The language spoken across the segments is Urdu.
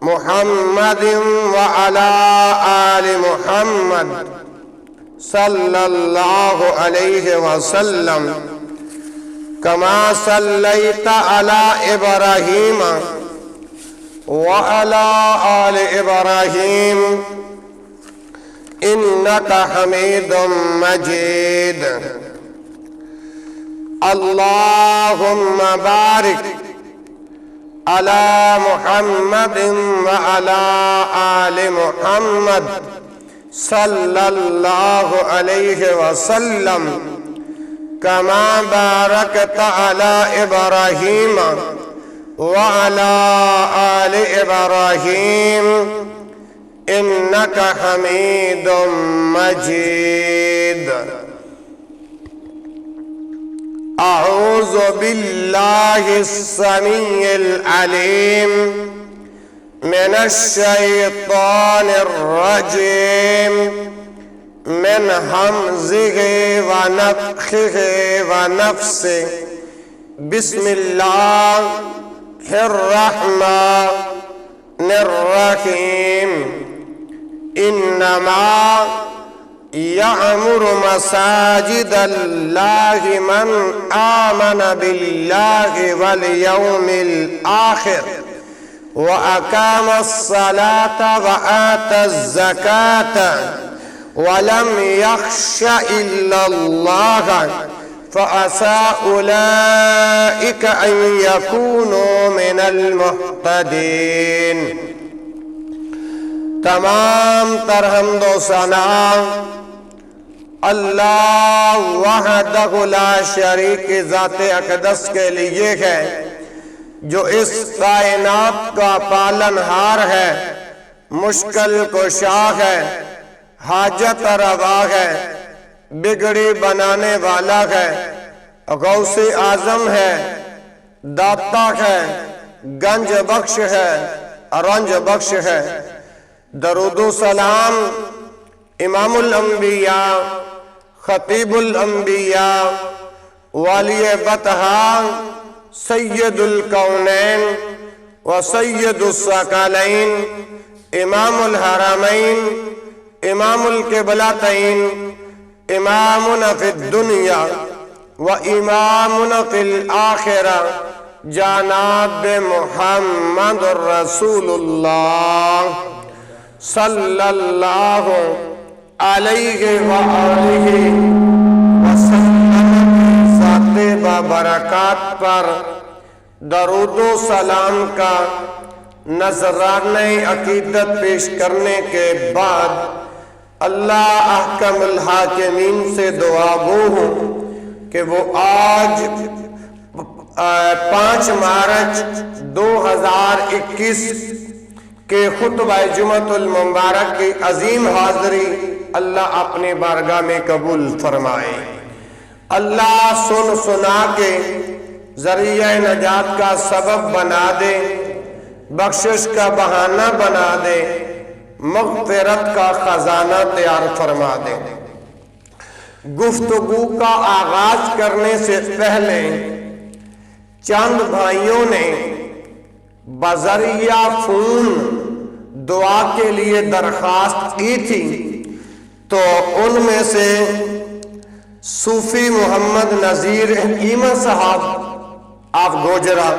محمد وعلى آل محمد صلى الله عليه وسلم كما صليت على إبراهيم وعلى آل إبراهيم إنك حميد مجيد اللهم بارك على محمد وعلى آل محمد صلى الله عليه وسلم كما باركت على إبراهيم وعلى آل إبراهيم إنك حميد مجيد أعوذ بالله السميع العليم من الشيطان الرجيم من همزه ونفخه ونفسه بسم الله الرحمن الرحيم إنما يعمر مساجد الله من آمن بالله واليوم الآخر وأقام الصلاة وآتى الزكاة ولم يخش إلا الله فعسى أولئك أن يكونوا من المهتدين تمام تر حمد و ثنا اللہ وحدہ لا شریک ذات اقدس کے لیے ہے جو اس کائنات کا پالن ہار ہے، مشکل کشا ہے، حاجت روا ہے، بگڑی بنانے والا ہے، غوث اعظم ہے، داتا ہے، گنج بخش ہے، رنج بخش ہے۔ درود و سلام امام الانبیاء خطیب الانبیاء والی بطحا سید الکونین و سید الثقلین امام الحرمین امام القبلتین امامنا فی الدنیا و امامنا فی الآخرہ جناب محمد رسول اللہ صلی اللہ علیہ وآلہ وسلم ذات بابرکات پر درود و سلام کا نذرانہ عقیدت پیش کرنے کے بعد اللہ احکم الحاکمین سے دعا گو ہوں کہ وہ آج 5 مارچ 2021 کہ خطبہ جمعۃ المبارک کی عظیم حاضری اللہ اپنے بارگاہ میں قبول فرمائے۔ اللہ سن سنا کے ذریعہ نجات کا سبب بنا دے، بخشش کا بہانہ بنا دے، مغفرت کا خزانہ تیار فرما دے۔ گفتگو کا آغاز کرنے سے پہلے چند بھائیوں نے بذریعہ فون دعا کے لیے درخواست کی تھی، تو ان میں سے صوفی محمد نذیر ایمن صاحب آپ گوجرا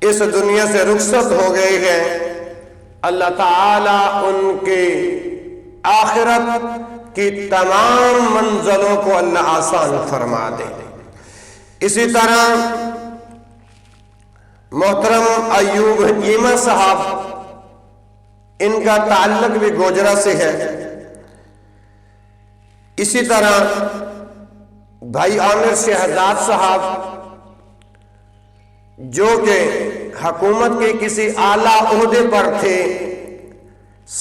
اس دنیا سے رخصت ہو گئے ہیں۔ اللہ تعالیٰ ان کی آخرت کی تمام منزلوں کو اللہ آسان فرما دے۔ اسی طرح محترم ایوب ایمن صاحب، ان کا تعلق بھی گوجرا سے ہے۔ اسی طرح بھائی عامر شہزاد صاحب جو کہ حکومت کے کسی اعلیٰ عہدے پر تھے،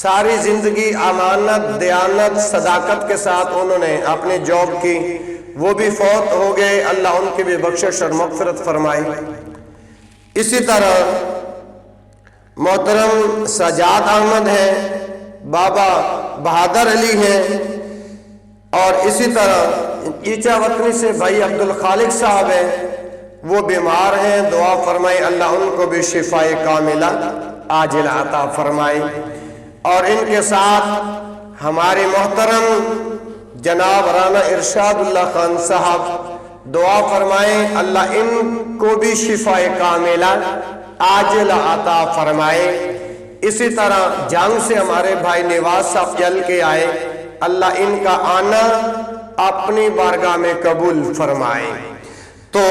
ساری زندگی امانت، دیانت، صداقت کے ساتھ انہوں نے اپنی جاب کی، وہ بھی فوت ہو گئے، اللہ ان کی بھی بخشش اور مغفرت فرمائے۔ اسی طرح محترم سجاد احمد ہیں، بابا بہادر علی ہیں، اور اسی طرح ایچا وطنی سے بھائی عبدالخالق صاحب ہیں، وہ بیمار ہیں، دعا فرمائے اللہ ان کو بھی شفائے کاملہ عاجل عطا فرمائے، اور ان کے ساتھ ہمارے محترم جناب رانا ارشاد اللہ خان صاحب دعا فرمائیں اللہ ان کو بھی شفا کاملہ عاجل عطا فرمائے۔ اسی طرح جنگ سے ہمارے بھائی نواز صاحب چل کے آئے، اللہ ان کا آنا اپنی بارگاہ میں قبول فرمائے۔ تو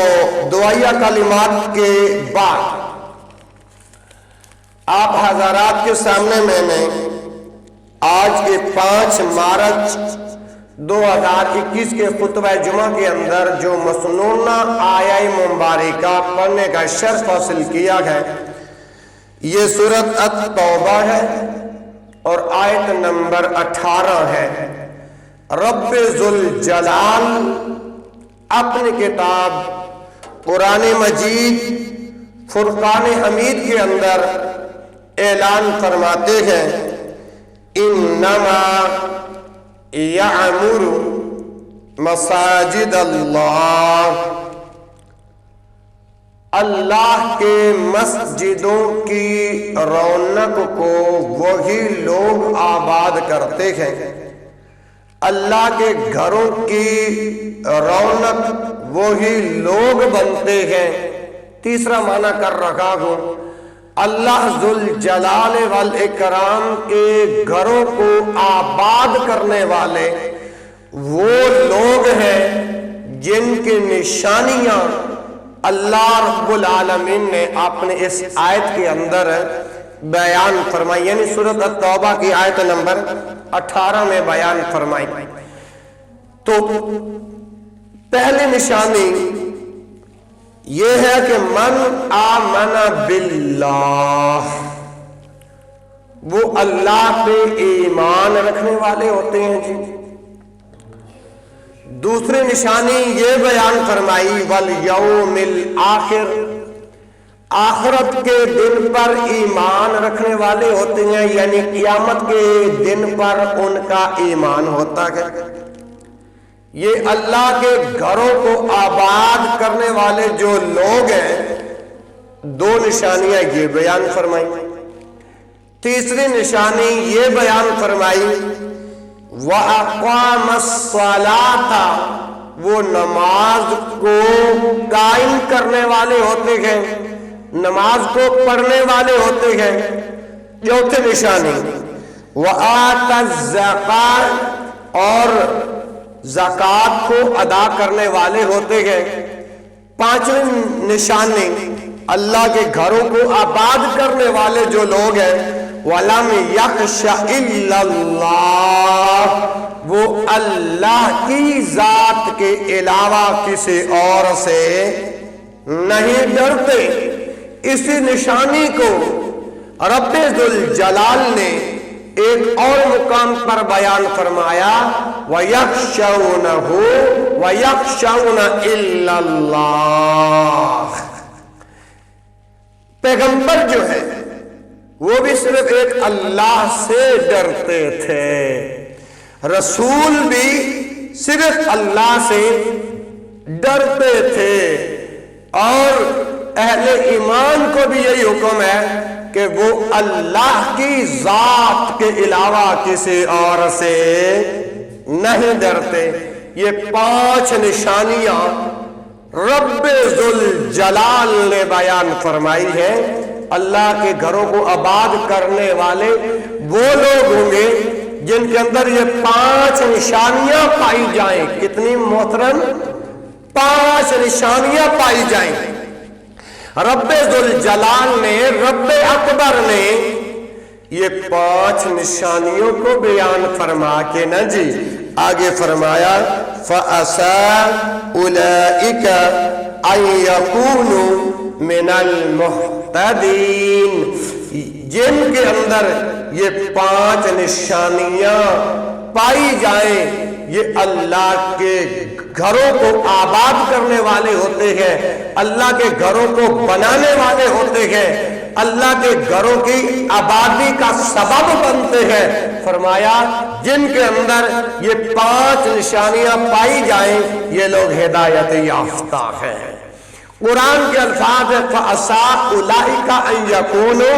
دعائیہ کلمات کے بعد آپ حضرات کے سامنے میں نے آج کے 5 مارچ 2021 کے خطبہ جمعہ کے اندر جو مسنونہ آیہ مبارکہ پڑھنے کا شرف حاصل کیا ہے، یہ سورۃ التوبہ ہے اور آیت نمبر 18 ہے۔ رب ذوالجلال اپنی کتاب قرآن مجید فرقان حمید کے اندر اعلان فرماتے ہیں، انما یعمر مساجد اللہ، اللہ کے مسجدوں کی رونق کو وہی لوگ آباد کرتے ہیں، اللہ کے گھروں کی رونق وہی لوگ بنتے ہیں۔ تیسرا معنی کر رہا ہوں، اللہ ذوالجلال والاکرام کے گھروں کو آباد کرنے والے وہ لوگ ہیں جن کی نشانیاں اللہ رب العالمین نے اپنے اس آیت کے اندر بیان فرمائی، یعنی سورۃ التوبہ کی آیت نمبر 18 میں بیان فرمائی۔ تو پہلی نشانی یہ ہے کہ من آمن باللہ، وہ اللہ پہ ایمان رکھنے والے ہوتے ہیں جی۔ دوسری نشانی یہ بیان فرمائی والیوم الآخر، آخرت کے دن پر ایمان رکھنے والے ہوتے ہیں، یعنی قیامت کے دن پر ان کا ایمان ہوتا ہے۔ یہ اللہ کے گھروں کو آباد کرنے والے جو لوگ ہیں، 2 نشانیاں یہ بیان فرمائی۔ تیسری نشانی یہ بیان فرمائی وَأَقَامَ الصَّلَاةَ، وہ نماز کو قائم کرنے والے ہوتے ہیں، نماز کو پڑھنے والے ہوتے ہیں۔ چوتھی نشانی وَآتَى الزَّكَاةَ، اور زکوٰۃ کو ادا کرنے والے ہوتے ہیں۔ پانچویں نشانی اللہ کے گھروں کو آباد کرنے والے جو لوگ ہیں، وَلَمْ يَخْشَ إِلَّا اللَّهُ، وہ اللہ کی ذات کے علاوہ کسی اور سے نہیں ڈرتے۔ اسی نشانی کو رب ذوالجلال نے ایک اور مقام پر بیان فرمایا وَيَخْشَوْنَهُ وَيَخْشَوْنَ إِلَّا اللَّهُ۔ پیغمبر جو ہے وہ بھی صرف ایک اللہ سے ڈرتے تھے، رسول بھی صرف اللہ سے ڈرتے تھے، اور اہل ایمان کو بھی یہی حکم ہے کہ وہ اللہ کی ذات کے علاوہ کسی اور سے نہیں ڈرتے۔ یہ 5 نشانیاں رب ذوالجلال نے بیان فرمائی ہیں۔ اللہ کے گھروں کو آباد کرنے والے وہ لوگ ہوں گے جن کے اندر یہ 5 نشانیاں پائی جائیں۔ کتنی محترم؟ 5 نشانیاں پائی جائیں۔ رب ذوالجلال نے، رب اکبر نے یہ 5 نشانیوں کو بیان فرما کے نا جی آگے فرمایا فَأَسَىٰ أُولَئِكَ أَن يَكُونُوا مِنَ الْمُهْتَدِينَ، جن کے اندر یہ 5 نشانیاں پائی جائیں یہ اللہ کے گھروں کو آباد کرنے والے ہوتے ہیں، اللہ کے گھروں کو بنانے والے ہوتے ہیں، اللہ کے گھروں کی آبادی کا سبب بنتے ہیں۔ فرمایا جن کے اندر یہ 5 نشانیاں پائی جائیں یہ لوگ ہدایت یافتہ ہیں۔ قرآن کے الفاظ ہے فَأَسَىٰ أُولَٰئِكَ أَن يَكُونُوا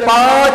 5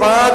5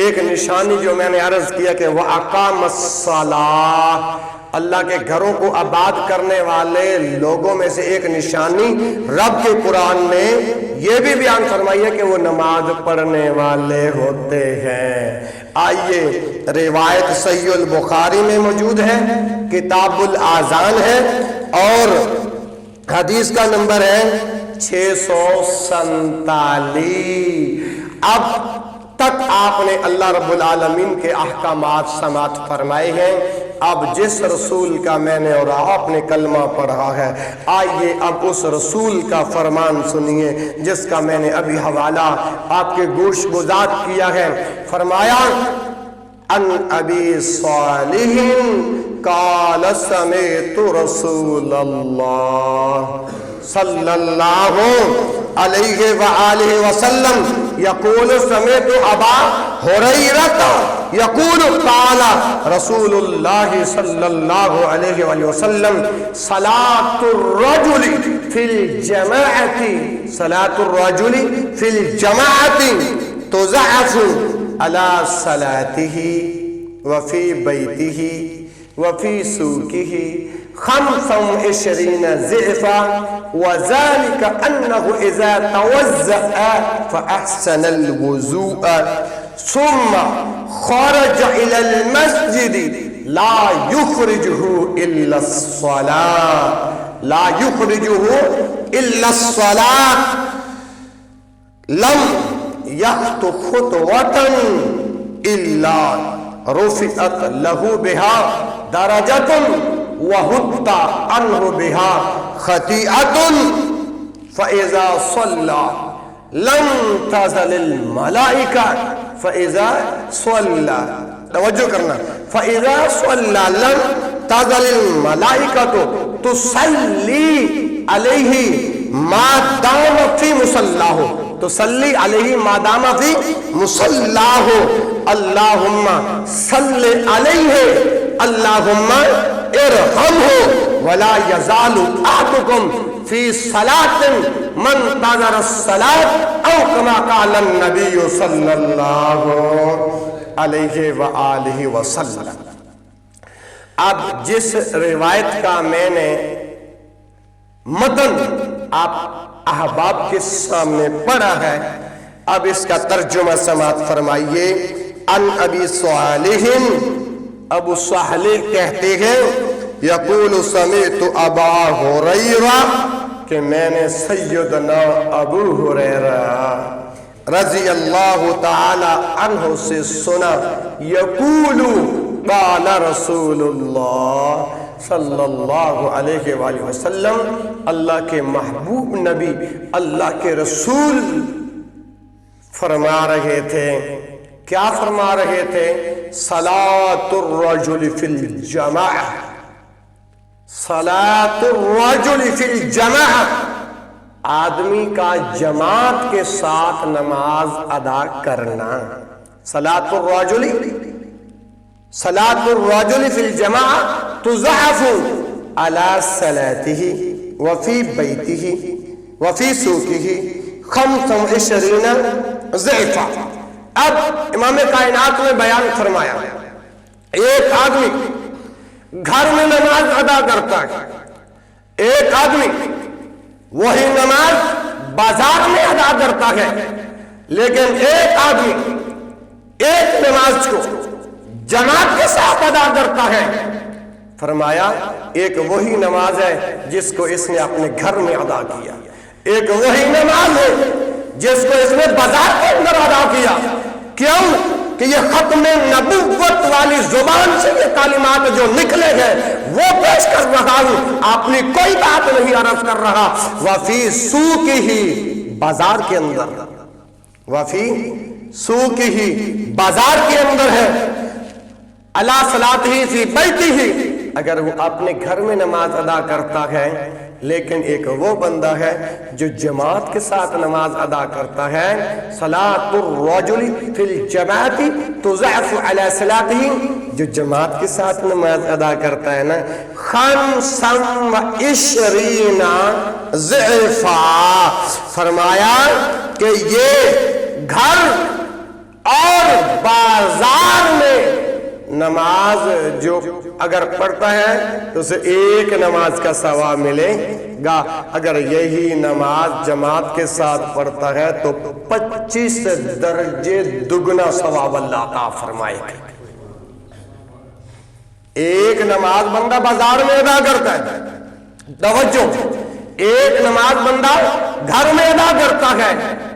ایک نشانی جو میں نے عرض کیا کہ وَأَقَامَ الصَّلَاةَ، اللہ کے گھروں کو آباد کرنے والے لوگوں میں سے ایک نشانی رب کے قرآن نے یہ بھی بیان فرمائی ہے کہ وہ نماز پڑھنے والے ہوتے ہیں۔ آئیے، روایت صحیح البخاری میں موجود ہے، کتاب الاذان ہے اور حدیث کا نمبر ہے 647۔ اب تک آپ نے اللہ رب العالمین کے احکامات سماعت فرمائے ہیں۔ اب جس رسول کا میں نے اور آپ نے کلمہ پڑھا ہے، آئیے اب اس رسول کا فرمان سنیے جس کا میں نے ابھی حوالہ آپ کے گوش گزار کیا ہے۔ فرمایا ان ابی صالح قال سمعت رسول اللہ صلی اللہ علیہ وآلہ وسلم یقول سمعت ابا ہریرہ یقول قال رسول اللہ صلی اللہ علیہ وآلہ وسلم صلاة الرجل فی الجماعة صلاة الرجل فی الجماعة تضعف على صلاته وفي بيته وفي سوقه 25 ضعفا، وذلك أنه إذا توضأ فأحسن الوضوء ثم خرج إلى المسجد لا يخرجه إلا الصلاة، لا يخرجه إلا الصلاة، لم يخط خطوة إلا رفعت له بها درجة وهد عنه بها خطيئة، فإذا صلى لم تزل الملائكة فإذا صلى، توجہ کرنا، فإذا صلى لم تزل الملائكة تصلي عليه ما دام في مصلاه، تصلي عليه ما دام في مصلاه، اللهم صل عليه اللهم ارحمه ولا يزال احدكم في صلاة من انتظر الصلاة او كما قال النبي صلی اللہ علیہ وآلہ وسلم۔ اب جس روایت کا میں نے متن آپ احباب کے سامنے پڑھا ہے، اب اس کا ترجمہ سماعت فرمائیے۔ ان ابی صالح، ابو صالح کہتے ہیں یقول سمعت ابا ہریرہ کہ میں نے سیدنا ابو ہریرہ رضی اللہ تعالی عنہ سے سنا، یقول قال رسول اللہ صلی اللہ علیہ وآلہ وسلم، اللہ کے محبوب نبی اللہ کے رسول فرما رہے تھے، کیا فرما رہے تھے؟ صلاة الرجل فی الجماعہ، صلاة الرجل فی الجماعہ، آدمی کا جماعت کے ساتھ نماز ادا کرنا۔ صلاة الرجل، صلاة الرجل فی الجماعہ تضعف على صلاته وفی بیته وفی سوقه 25 ضعفا۔ اب امام کائنات نے بیان فرمایا، ایک آدمی گھر میں نماز ادا کرتا ہے، ایک آدمی وہی نماز بازار میں ادا کرتا ہے، لیکن ایک آدمی ایک نماز کو جماعت کے ساتھ ادا کرتا ہے۔ فرمایا ایک وہی نماز ہے جس کو اس نے اپنے گھر میں ادا کیا، ایک وہی نماز ہے جس کو اس نے بازار کے اندر ادا کیا۔ کیوں کہ یہ ختم نبوت والی زبان سے یہ کلمات جو نکلے گئے وہ پیش کر رہا ہوں، اپنی کوئی بات نہیں عرض کر رہا۔ وفی سوقہ، بازار کے اندر، وفی سوقہ، بازار کے اندر ہے، علی صلاتہ فی بیتہ، اگر وہ اپنے گھر میں نماز ادا کرتا ہے، لیکن ایک وہ بندہ ہے جو جماعت کے ساتھ نماز ادا کرتا ہے۔ صلاة الرجل فی الجماعت تضعف علی صلاتہ، جو جماعت کے ساتھ نماز ادا کرتا ہے نا، 25 ضعفا، فرمایا کہ یہ گھر اور بازار میں نماز جو اگر پڑھتا ہے تو اسے ایک نماز کا ثواب ملے گا، اگر یہی نماز جماعت کے ساتھ پڑھتا ہے تو 25 درجے دگنا ثواب اللہ عطا فرمائے گا۔ ایک نماز بندہ بازار میں ادا کرتا ہے، توجہ، ایک نماز بندہ گھر میں ادا کرتا ہے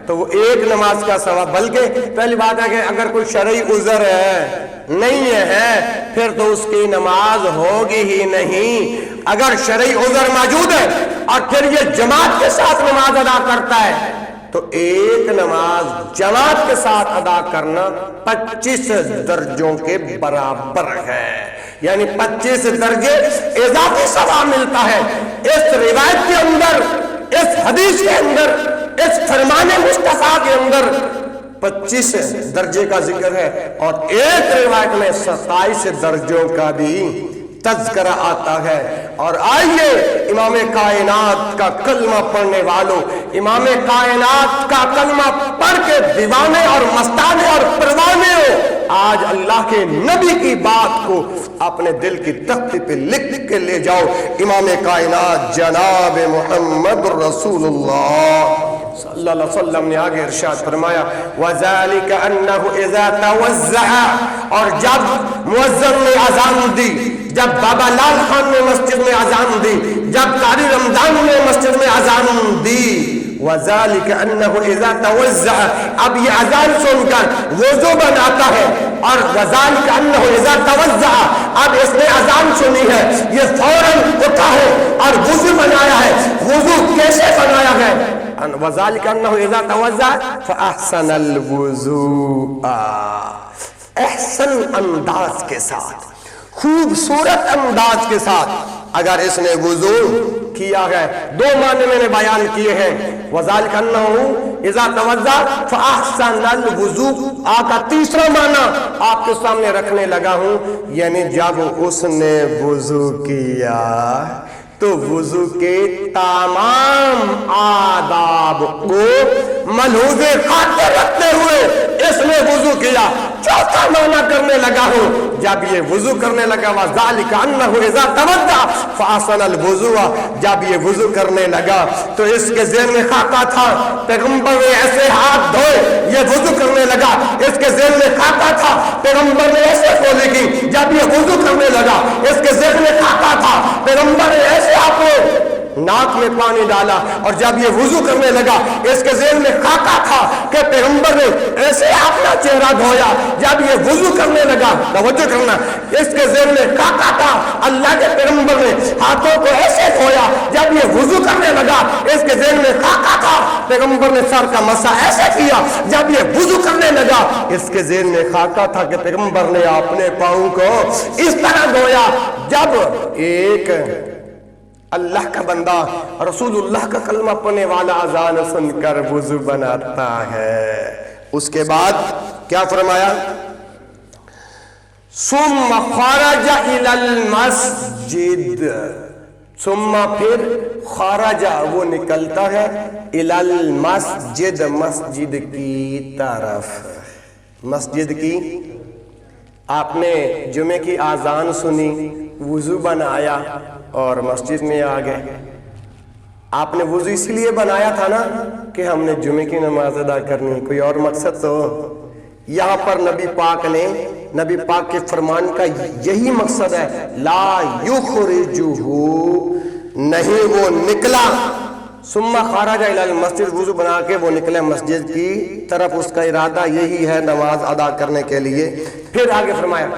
تو وہ ایک نماز کا ثواب، بلکہ پہلی بات ہے کہ اگر کوئی شرعی عذر ہے نہیں ہے پھر تو اس کی نماز ہوگی ہی نہیں۔ اگر شرعی عذر موجود ہے اور پھر یہ جماعت کے ساتھ نماز ادا کرتا ہے تو ایک نماز جماعت کے ساتھ ادا کرنا 25 درجوں کے برابر ہے، یعنی 25 درجے اضافی ثواب ملتا ہے۔ اس روایت کے اندر، اس حدیث کے اندر، اس فرمان مصطفیٰ کے اندر 25 درجے کا ذکر ہے اور ایک روایت میں 27 درجوں کا بھی تذکرہ آتا ہے۔ اور آئیے امام کائنات کا کلمہ پڑھنے والوں، امام کائنات کا کلمہ پڑھ کے دیوانے اور مستانے اور پروانے ہو، آج اللہ کے نبی کی بات کو اپنے دل کی تختی پہ لکھ کے لے جاؤ۔ امام کائنات جناب محمد رسول اللہ صلی اللہ علیہ وسلم نے آگے ارشاد فرمایا وَذَلِكَ أَنَّهُ إِذَا تَوَزَّعَ، اور جب مؤذن نے اذان دی، جب بابا لال خان نے مسجد میں اذان دی، جب قاری رمضان نے مسجد میں اذان دی، وَذَلِكَ أَنَّهُ إِذَا تَوَزَّعَ، اب یہ اذان سن کر وضو بناتا ہے، اور وَذَلِكَ أَنَّهُ إِذَا تَوَزَّعَ، اب اس نے اذان سنی ہے، یہ فوراً اٹھا ہے اور وضو بنایا ہے۔ وضو کیسے بنایا ہے؟ وَذَلِكَ أَنَّهُ إِذَا تَوَزَّعَ فَأَحْسَنَ الْوُضُوءَ، احسن انداز کے ساتھ، خوبصورت انداز کے ساتھ اگر اس نے وضو کیا ہے۔ دو معنی میں نے بیان کیے ہیں، وَذَلِكَ أَنَّهُ إِذَا تَوَزَّعَ فَأَحْسَنَ الْوُضُوءَ، آقا تیسرا معنی آپ کے سامنے رکھنے لگا ہوں، یعنی جب اس نے وضو کیا تو وضو کے تمام آداب کو ملحوظ خاطر رکھتے ہوئے اس نے وضو کیا۔ چوتھا معنی کرنے لگا ہوں، جب یہ وضو کرنے لگا وَذَلِكَ أَنَّهُ إِذَا تَوَضَّعَ فَأَحْسَنَ الْوُضُوءَ، جب یہ وضو کرنے لگا تو اس کے ذہن میں خاکہ تھا پیغمبر نے ایسے ہاتھ دھوئے، یہ وضو کرنے لگا، اس کے ذہن میں خاکہ تھا پیغمبر نے ایسے کھولے کی، جب یہ وضو کرنے لگا اس کے ذہن میں خاکہ تھا پیغمبر نے ایسے اپنے ناک میں پانی ڈالا، اور جب یہ وضو کرنے لگا اس کے ذہن میں خاکہ تھا کہ پیغمبر نے ایسے اپنا چہرہ دھویا، جب یہ وضو کرنے لگا، توجہ کرنا، اس کے ذہن میں خاکہ تھا اللہ کے پیغمبر نے ہاتھوں کو ایسے دھویا، جب یہ وضو کرنے لگا اس کے ذہن میں خاکہ تھا پیغمبر نے سر کا مسح ایسے کیا، جب یہ وضو کرنے لگا اس کے ذہن میں خاکہ تھا کہ پیغمبر نے اپنے پاؤں کو اس طرح دھویا۔ جب ایک اللہ کا بندہ رسول اللہ کا کلمہ پڑھنے والا اذان سن کر وضو بناتا ہے، اس کے بعد کیا فرمایا؟ ثم خرج الى المسجد، ثم پھر خرج وہ نکلتا ہے الى المسجد، مسجد کی طرف، مسجد کی۔ آپ نے جمعے کی اذان سنی، وضو بنایا اور مسجد میں آ گئے۔ آپ نے وضو اس لیے بنایا تھا نا کہ ہم نے جمعے کی نماز ادا کرنی، کوئی اور مقصد تو؟ یہاں پر نبی پاک کے فرمان کا یہی مقصد ہے، لا یخرجہ، نہیں وہ نکلا، ثم خرج الی المسجد، وضو بنا کے وہ نکلے مسجد کی طرف، اس کا ارادہ یہی ہے نماز ادا کرنے کے لیے۔ پھر آگے فرمایا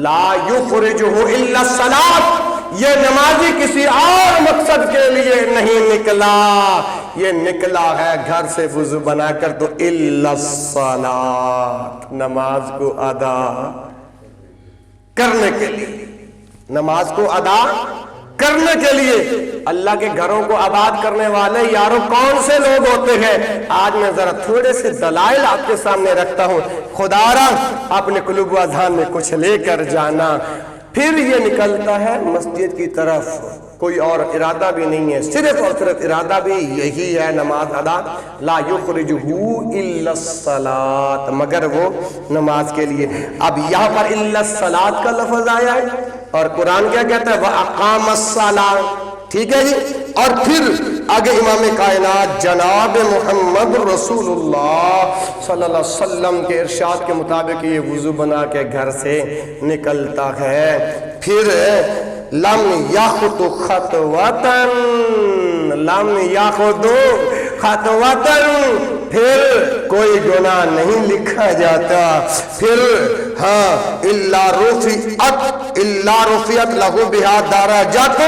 لا یخرجہ الا الصلاۃ، یہ نمازی کسی اور مقصد کے لیے نہیں نکلا، یہ نکلا ہے گھر سے وضو بنا کر تو الا الصلاۃ، نماز کو ادا کرنے کے لیے، نماز کو ادا کرنے کے لیے۔ اللہ کے گھروں کو آباد کرنے والے یاروں کون سے لوگ ہوتے ہیں؟ آج میں ذرا تھوڑے سے دلائل آپ کے سامنے رکھتا ہوں، خدا را اپنے قلوب و اذہان میں کچھ لے کر جانا۔ پھر یہ نکلتا ہے مسجد کی طرف، کوئی اور ارادہ بھی نہیں ہے، صرف اور صرف ارادہ بھی یہی ہے نماز ادا، لا یخرجہ الا الصلاۃ، مگر وہ نماز کے لیے۔ اب یہاں پر الا الصلاۃ کا لفظ آیا ہے اور قرآن کیا کہتا ہے وَأَقَامَ الصَّلَاةَ، ٹھیک ہے جی۔ اور پھر آگے امام کائنات جناب محمد رسول اللہ صلی اللہ علیہ وسلم کے ارشاد کے مطابق یہ وضو بنا کے گھر سے نکلتا ہے، پھر لم یاخذ خطوۃ، لم یاخذ خطوۃ، پھر کوئی گناہ نہیں لکھا جاتا، پھر ہاں الا رفعت لہ بہا درجات،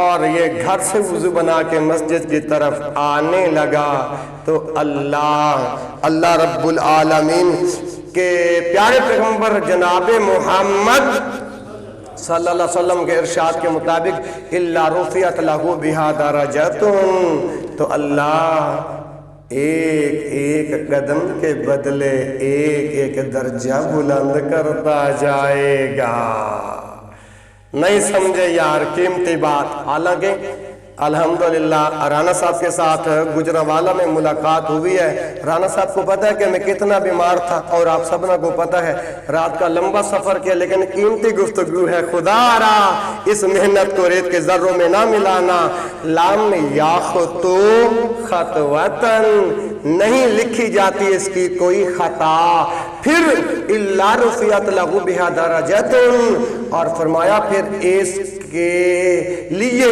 اور یہ گھر سے وضو بنا کے مسجد کی طرف آنے لگا تو اللہ رب العالمین کے پیارے پیغمبر جناب محمد صلی اللہ علیہ وسلم کے ارشاد کے مطابق الا رفعت لہ بہا درجات، تو اللہ ایک ایک قدم کے بدلے ایک ایک درجہ بلند کرتا جائے گا۔ نہیں سمجھے یار قیمتی بات؟ حالانکہ الحمدللہ رانا صاحب کے ساتھ گجرانوالہ میں ملاقات ہوئی ہے۔ رانا صاحب کو پتہ ہے کہ میں کتنا بیمار تھا، اور آپ سبنا کو پتہ ہے رات کا لمبا سفر کیا، لیکن قیمتی گفتگو ہے۔ خدا را اس محنت کو ریت کے ذروں میں نہ ملانا۔ لم یاخذ خطوۃ، نہیں لکھی جاتی اس کی کوئی خطا، پھر الا رفعت لہ بہا درجات، اور فرمایا پھر اس کے لیے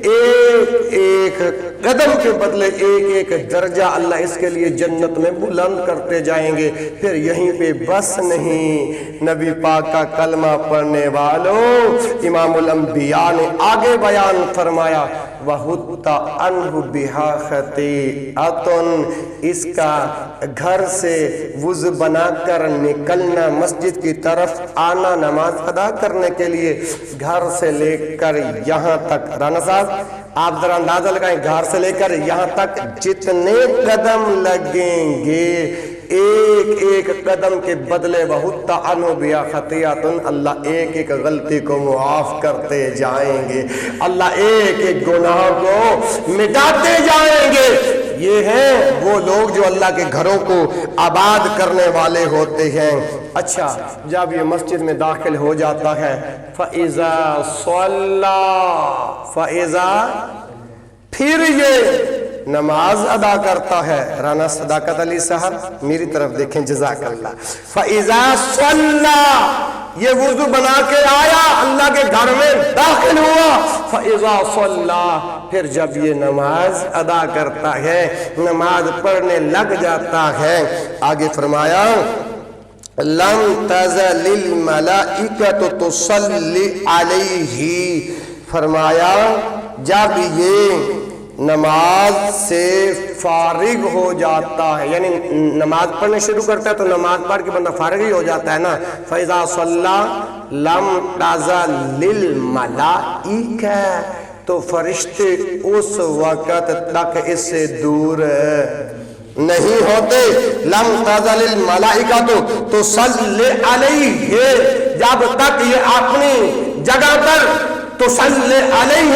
ایک ایک قدم کے بدلے ایک ایک درجہ اللہ اس کے لیے جنت میں بلند کرتے جائیں گے۔ پھر یہیں پہ بس نہیں، نبی پاک کا کلمہ پڑھنے والوں امام الانبیاء نے آگے بیان فرمایا وَحُتَّ عَنْهُ بِهَا خَطِیئَةٌ، اس کا گھر سے وضو بنا کر نکلنا، مسجد کی طرف آنا نماز ادا کرنے کے لیے، گھر سے لے کر یہاں تک، رانا صاحب آپ ذرا اندازہ لگائیں، گھر سے لے کر یہاں تک جتنے قدم لگیں گے ایک ایک قدم کے بدلے وَحُتَّ عَنْهُ بِهَا خَطِیئَةٌ، اللہ ایک ایک غلطی کو معاف کرتے جائیں گے، اللہ ایک ایک گناہ کو مٹاتے جائیں گے۔ یہ ہیں وہ لوگ جو اللہ کے گھروں کو آباد کرنے والے ہوتے ہیں۔ اچھا جب یہ مسجد میں داخل ہو جاتا ہے فَإِذَا صَلَّى، فَإِذَا، پھر یہ نماز ادا کرتا ہے۔ رانا صداقت علی صاحب میری طرف دیکھیں، جزاک اللہ۔ فَإِذَا صَلَّى، یہ وضو بنا کے آیا، اللہ کے گھر میں داخل ہوا، فَإِذَا صَلَّى، پھر جب یہ نماز ادا کرتا ہے، نماز پڑھنے لگ جاتا ہے، آگے فرمایا لَمْ تَزَلِ الْمَلَائِكَةُ تُصَلِّ عَلَيْهِ، فرمایا جب یہ نماز سے فارغ ہو جاتا ہے، یعنی نماز پڑھنے شروع کرتا ہے تو نماز پڑھ کے بندہ فارغ ہی ہو جاتا ہے نا۔ فَإِذَا صَلَّى لَمْ تَزَلِ الْمَلَائِكَةُ، تو فرشتے اس وقت تک اس سے دور نہیں ہوتے۔ لَمْ تَزَلِ الْمَلَائِكَةُ تُصَلِّ عَلَيْهِ، جب تک یہ اپنی جگہ پر تُصَلِّ عَلَيْهِ،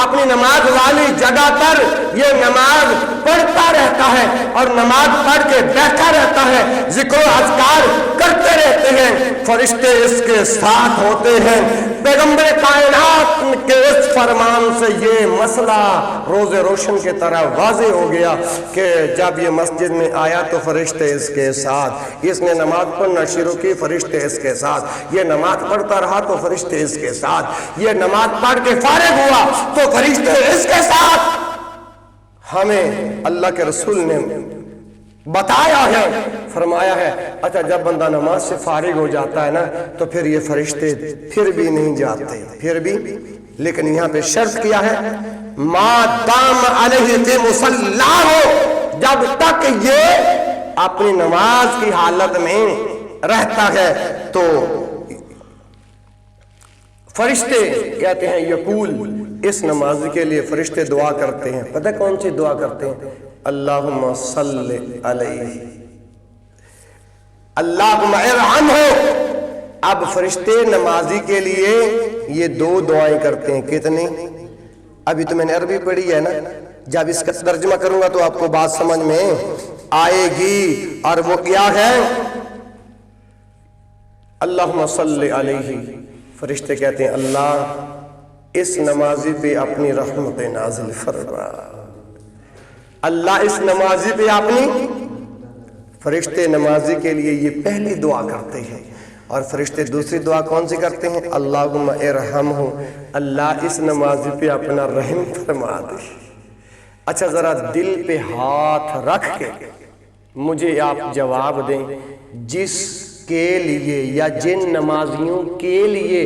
اپنی نماز والی جگہ پر یہ نماز پڑھتا رہتا ہے اور نماز پڑھ کے بیٹھا رہتا ہے، ذکر و اذکار کرتے رہتے ہیں، فرشتے اس کے ساتھ ہوتے ہیں۔ پیغمبر کائنات کے اس فرمان سے یہ مسئلہ روز روشن کی طرح واضح ہو گیا کہ جب یہ مسجد میں آیا تو فرشتے اس کے ساتھ، اس نے نماز پڑھنا شروع کی، فرشتے اس کے ساتھ، یہ نماز پڑھتا رہا تو فرشتے اس کے ساتھ، یہ نماز پڑھ کے فارغ ہوا تو فرشتے اس کے ساتھ۔ ہمیں اللہ کے رسول نے بتایا ہے، فرمایا ہے اچھا جب بندہ نماز سے فارغ ہو جاتا ہے نا تو پھر یہ فرشتے پھر بھی نہیں جاتے، پھر بھی، لیکن یہاں پہ شرط کیا ہے ما دام علیہ فی مصلاہ، جب تک یہ اپنی نماز کی حالت میں رہتا ہے تو فرشتے کہتے ہیں یقول، اس نمازی کے لیے فرشتے دعا کرتے ہیں، پتہ کون سی دعا کرتے ہیں؟ اللہم صلی علیہ، اللہم ارحمہ۔ اب فرشتے نمازی کے لیے یہ دو دعائیں کرتے ہیں، کتنی؟ ابھی تو میں نے عربی پڑھی ہے نا، جب اس کا ترجمہ کروں گا تو آپ کو بات سمجھ میں آئے گی، اور وہ کیا ہے؟ اللہم صلی علیہ، فرشتے کہتے ہیں اللہ اس نمازی پہ اپنی رحمت نازل فرما، اللہ اس نمازی پہ اپنی، فرشتے نمازی کے لیے یہ پہلی دعا کرتے ہیں، اور فرشتے دوسری دعا کون سی کرتے ہیں؟ اللہم ارحمہ، اللہ اس نمازی پہ اپنا رحم فرما دے۔ اچھا ذرا دل پہ ہاتھ رکھ کے مجھے آپ جواب دیں، جس کے لیے یا جن نمازیوں کے لیے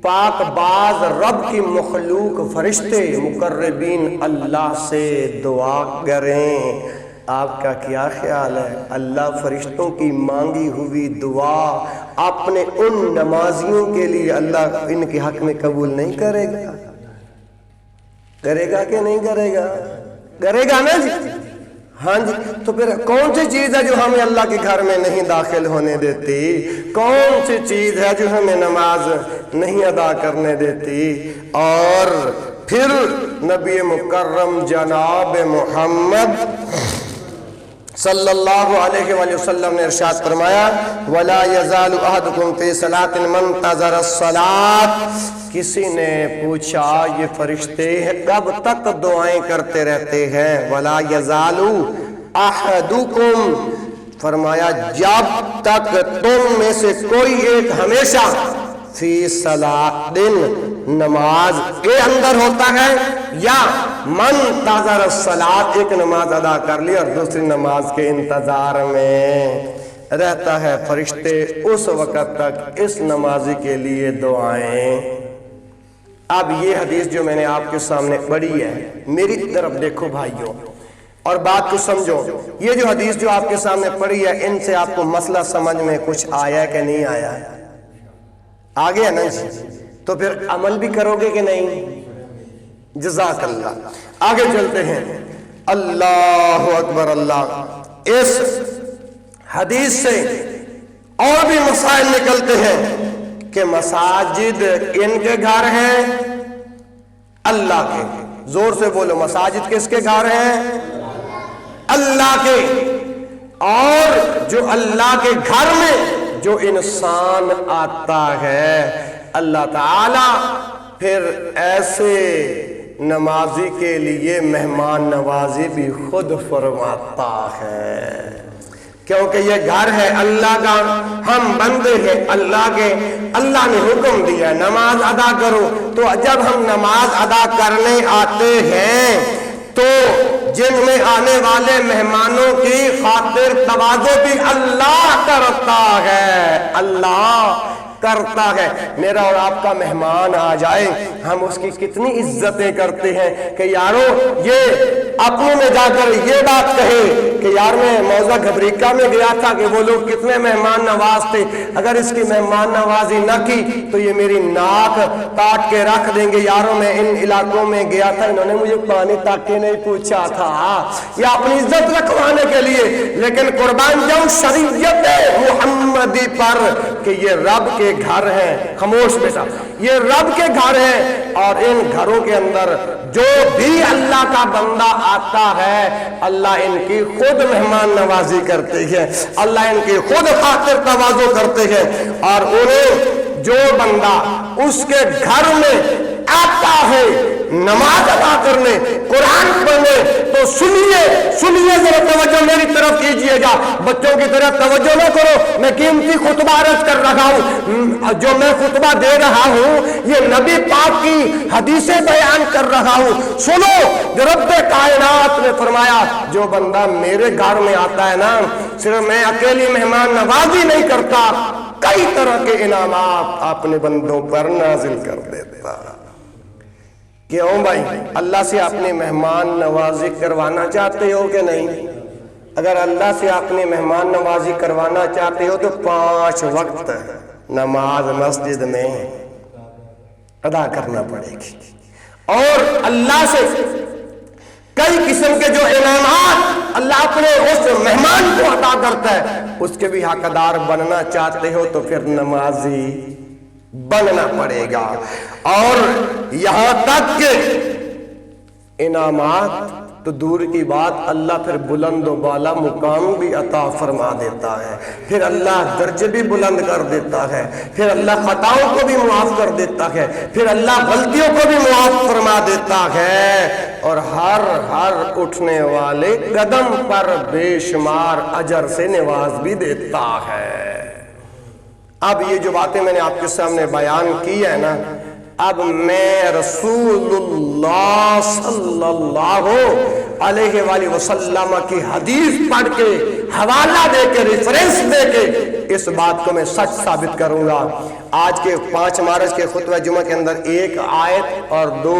پاک باز رب کی مخلوق فرشتے مقربین اللہ سے دعا کریں، آپ کا کیا خیال ہے؟ اللہ فرشتوں کی مانگی ہوئی دعا اپنے ان نمازیوں کے لیے اللہ ان کے حق میں قبول نہیں کرے گا؟ کرے گا کہ نہیں کرے گا؟ کرے گا نا جی؟ ہاں جی۔ تو پھر کون سی چیز ہے جو ہمیں اللہ کے گھر میں نہیں داخل ہونے دیتی؟ کون سی چیز ہے جو ہمیں نماز نہیں ادا کرنے دیتی؟ اور پھر نبی مکرم جناب محمد صلی اللہ علیہ وآلہ وسلم نے ارشاد فرمایا وَلَا يَزَالُ أَحَدُكُمْ فِي صَلَاةٍ مَنْتَظَرَ الصَّلَاةِ، کسی نے پوچھا یہ فرشتے کب تک دعائیں کرتے رہتے ہیں؟ وَلَا يَزَالُ أَحَدُكُمْ، فرمایا جب تک تم میں سے کوئی ایک ہمیشہ فی صلاۃ، نماز کے اندر ہوتا ہے، یا منتظر الصلاۃ، ایک نماز ادا کر لی اور دوسری نماز کے انتظار میں رہتا ہے، فرشتے اس وقت تک اس نمازی کے لیے دعائیں۔ اب یہ حدیث جو میں نے آپ کے سامنے پڑھی ہے، میری طرف دیکھو بھائیوں اور بات کو سمجھو، یہ جو حدیث جو آپ کے سامنے پڑھی ہے، ان سے آپ کو مسئلہ سمجھ میں کچھ آیا ہے کہ نہیں آیا؟ آ گیا نا جی؟ تو پھر عمل بھی کرو گے کہ نہیں؟ جزاک اللہ۔ آگے چلتے ہیں، اللہ اکبر اللہ۔ اس حدیث سے اور بھی مسائل نکلتے ہیں کہ مساجد کن کے گھر ہیں؟ اللہ کے، زور سے بولو، مساجد کس کے گھر ہیں؟ اللہ کے۔ اور جو اللہ کے گھر میں جو انسان آتا ہے، اللہ تعالی پھر ایسے نمازی کے لیے مہمان نوازی بھی خود فرماتا ہے، کیونکہ یہ گھر ہے اللہ کا، ہم بندے ہیں اللہ کے، اللہ نے حکم دیا نماز ادا کرو، تو جب ہم نماز ادا کرنے آتے ہیں تو جن میں آنے والے مہمانوں کی خاطر تواضع بھی اللہ کرتا ہے، اللہ کرتا ہے۔ میرا اور آپ کا مہمان آ جائے، ہم اس کی کتنی عزتیں کرتے ہیں کہ یارو یہ اپنوں میں جا کر یہ بات کہے کہ یار میں موضع گھبریکا میں گیا تھا کہ وہ لوگ کتنے مہمان نواز تھے، اگر اس کی مہمان نوازی نہ کی تو یہ میری ناک کاٹ کے رکھ دیں گے، یارو میں ان علاقوں میں گیا تھا، انہوں نے مجھے پانی تک کے نہیں پوچھا تھا، یا اپنی عزت رکھوانے کے لیے۔ لیکن قربان جاؤں شریعت محمدی پر کہ یہ رب کے گھر ہیں، خاموش بیٹا، یہ رب کے گھر ہیں، اور ان گھروں کے اندر جو بھی اللہ کا بندہ آتا ہے اللہ ان کی خود مہمان نوازی کرتے ہیں، اللہ ان کی خود خاطر تواضع کرتے ہیں، اور انہیں جو بندہ اس کے گھر میں آتا ہے نماز ادا کرنے، قرآن پڑھنے، تو سنیے ذرا توجہ میری طرف کیجئے گا، بچوں کی طرف توجہ نہ کرو، میں قیمتی خطبہ عرض کر رہا ہوں، جو میں خطبہ دے رہا ہوں یہ نبی پاک کی حدیثیں بیان کر رہا ہوں، سنو جو رب کائنات نے فرمایا جو بندہ میرے گھر میں آتا ہے نا، صرف میں اکیلی مہمان نوازی نہیں کرتا، کئی طرح کے انعامات اپنے بندوں پر نازل کر دیتا۔ کیوں بھائی؟ اللہ سے اپنے مہمان نوازی کروانا چاہتے ہو کہ نہیں؟ اگر اللہ سے اپنے مہمان نوازی کروانا چاہتے ہو تو 5 وقت نماز مسجد میں ادا کرنا پڑے گی، اور اللہ سے کئی قسم کے جو انعامات اللہ اپنے اس مہمان کو عطا کرتا ہے اس کے بھی حقدار بننا چاہتے ہو تو پھر نمازی بننا پڑے گا۔ اور یہاں تک کہ انعامات تو دور کی بات، اللہ پھر بلند و بالا مقام بھی عطا فرما دیتا ہے، پھر اللہ درجے بھی بلند کر دیتا ہے، پھر اللہ خطاؤں کو بھی معاف کر دیتا ہے، پھر اللہ غلطیوں کو بھی معاف فرما دیتا ہے، اور ہر اٹھنے والے قدم پر بے شمار اجر سے نواز بھی دیتا ہے۔ اب یہ جو باتیں میں نے آپ کے سامنے بیان کی ہے نا، اب میں رسول اللہ صلی اللہ علیہ وآلہ وسلم کی حدیث پڑھ کے، حوالہ دے کے، ریفرنس دے کے اس بات کو میں سچ ثابت کروں گا۔ آج کے 5 مارچ کے خطبہ جمعہ کے اندر 1 آیت اور 2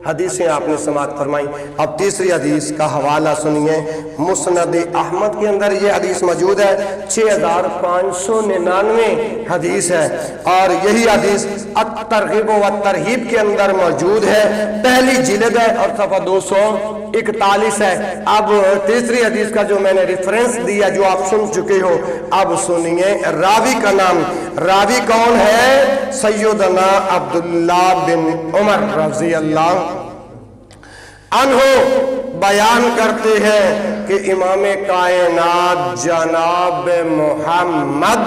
حدیثیں آپ نے سماعت فرمائی۔ اب تیسری حدیث کا حوالہ سنیے، مسند احمد کے اندر یہ حدیث موجود ہے، 6599 حدیث ہے، اور یہی حدیث الترغیب و ترہیب کے اندر موجود ہے، پہلی جلد ہے اور صفحہ 241 ہے۔ اب تیسری حدیث کا جو میں نے ریفرنس دیا، جو آپ سن چکے ہو، اب سنیے راوی کا نام۔ راوی کون ہے؟ سیدنا عبداللہ بن عمر رضی اللہ عنہ بیان کرتے ہیں کہ امام کائنات جناب محمد،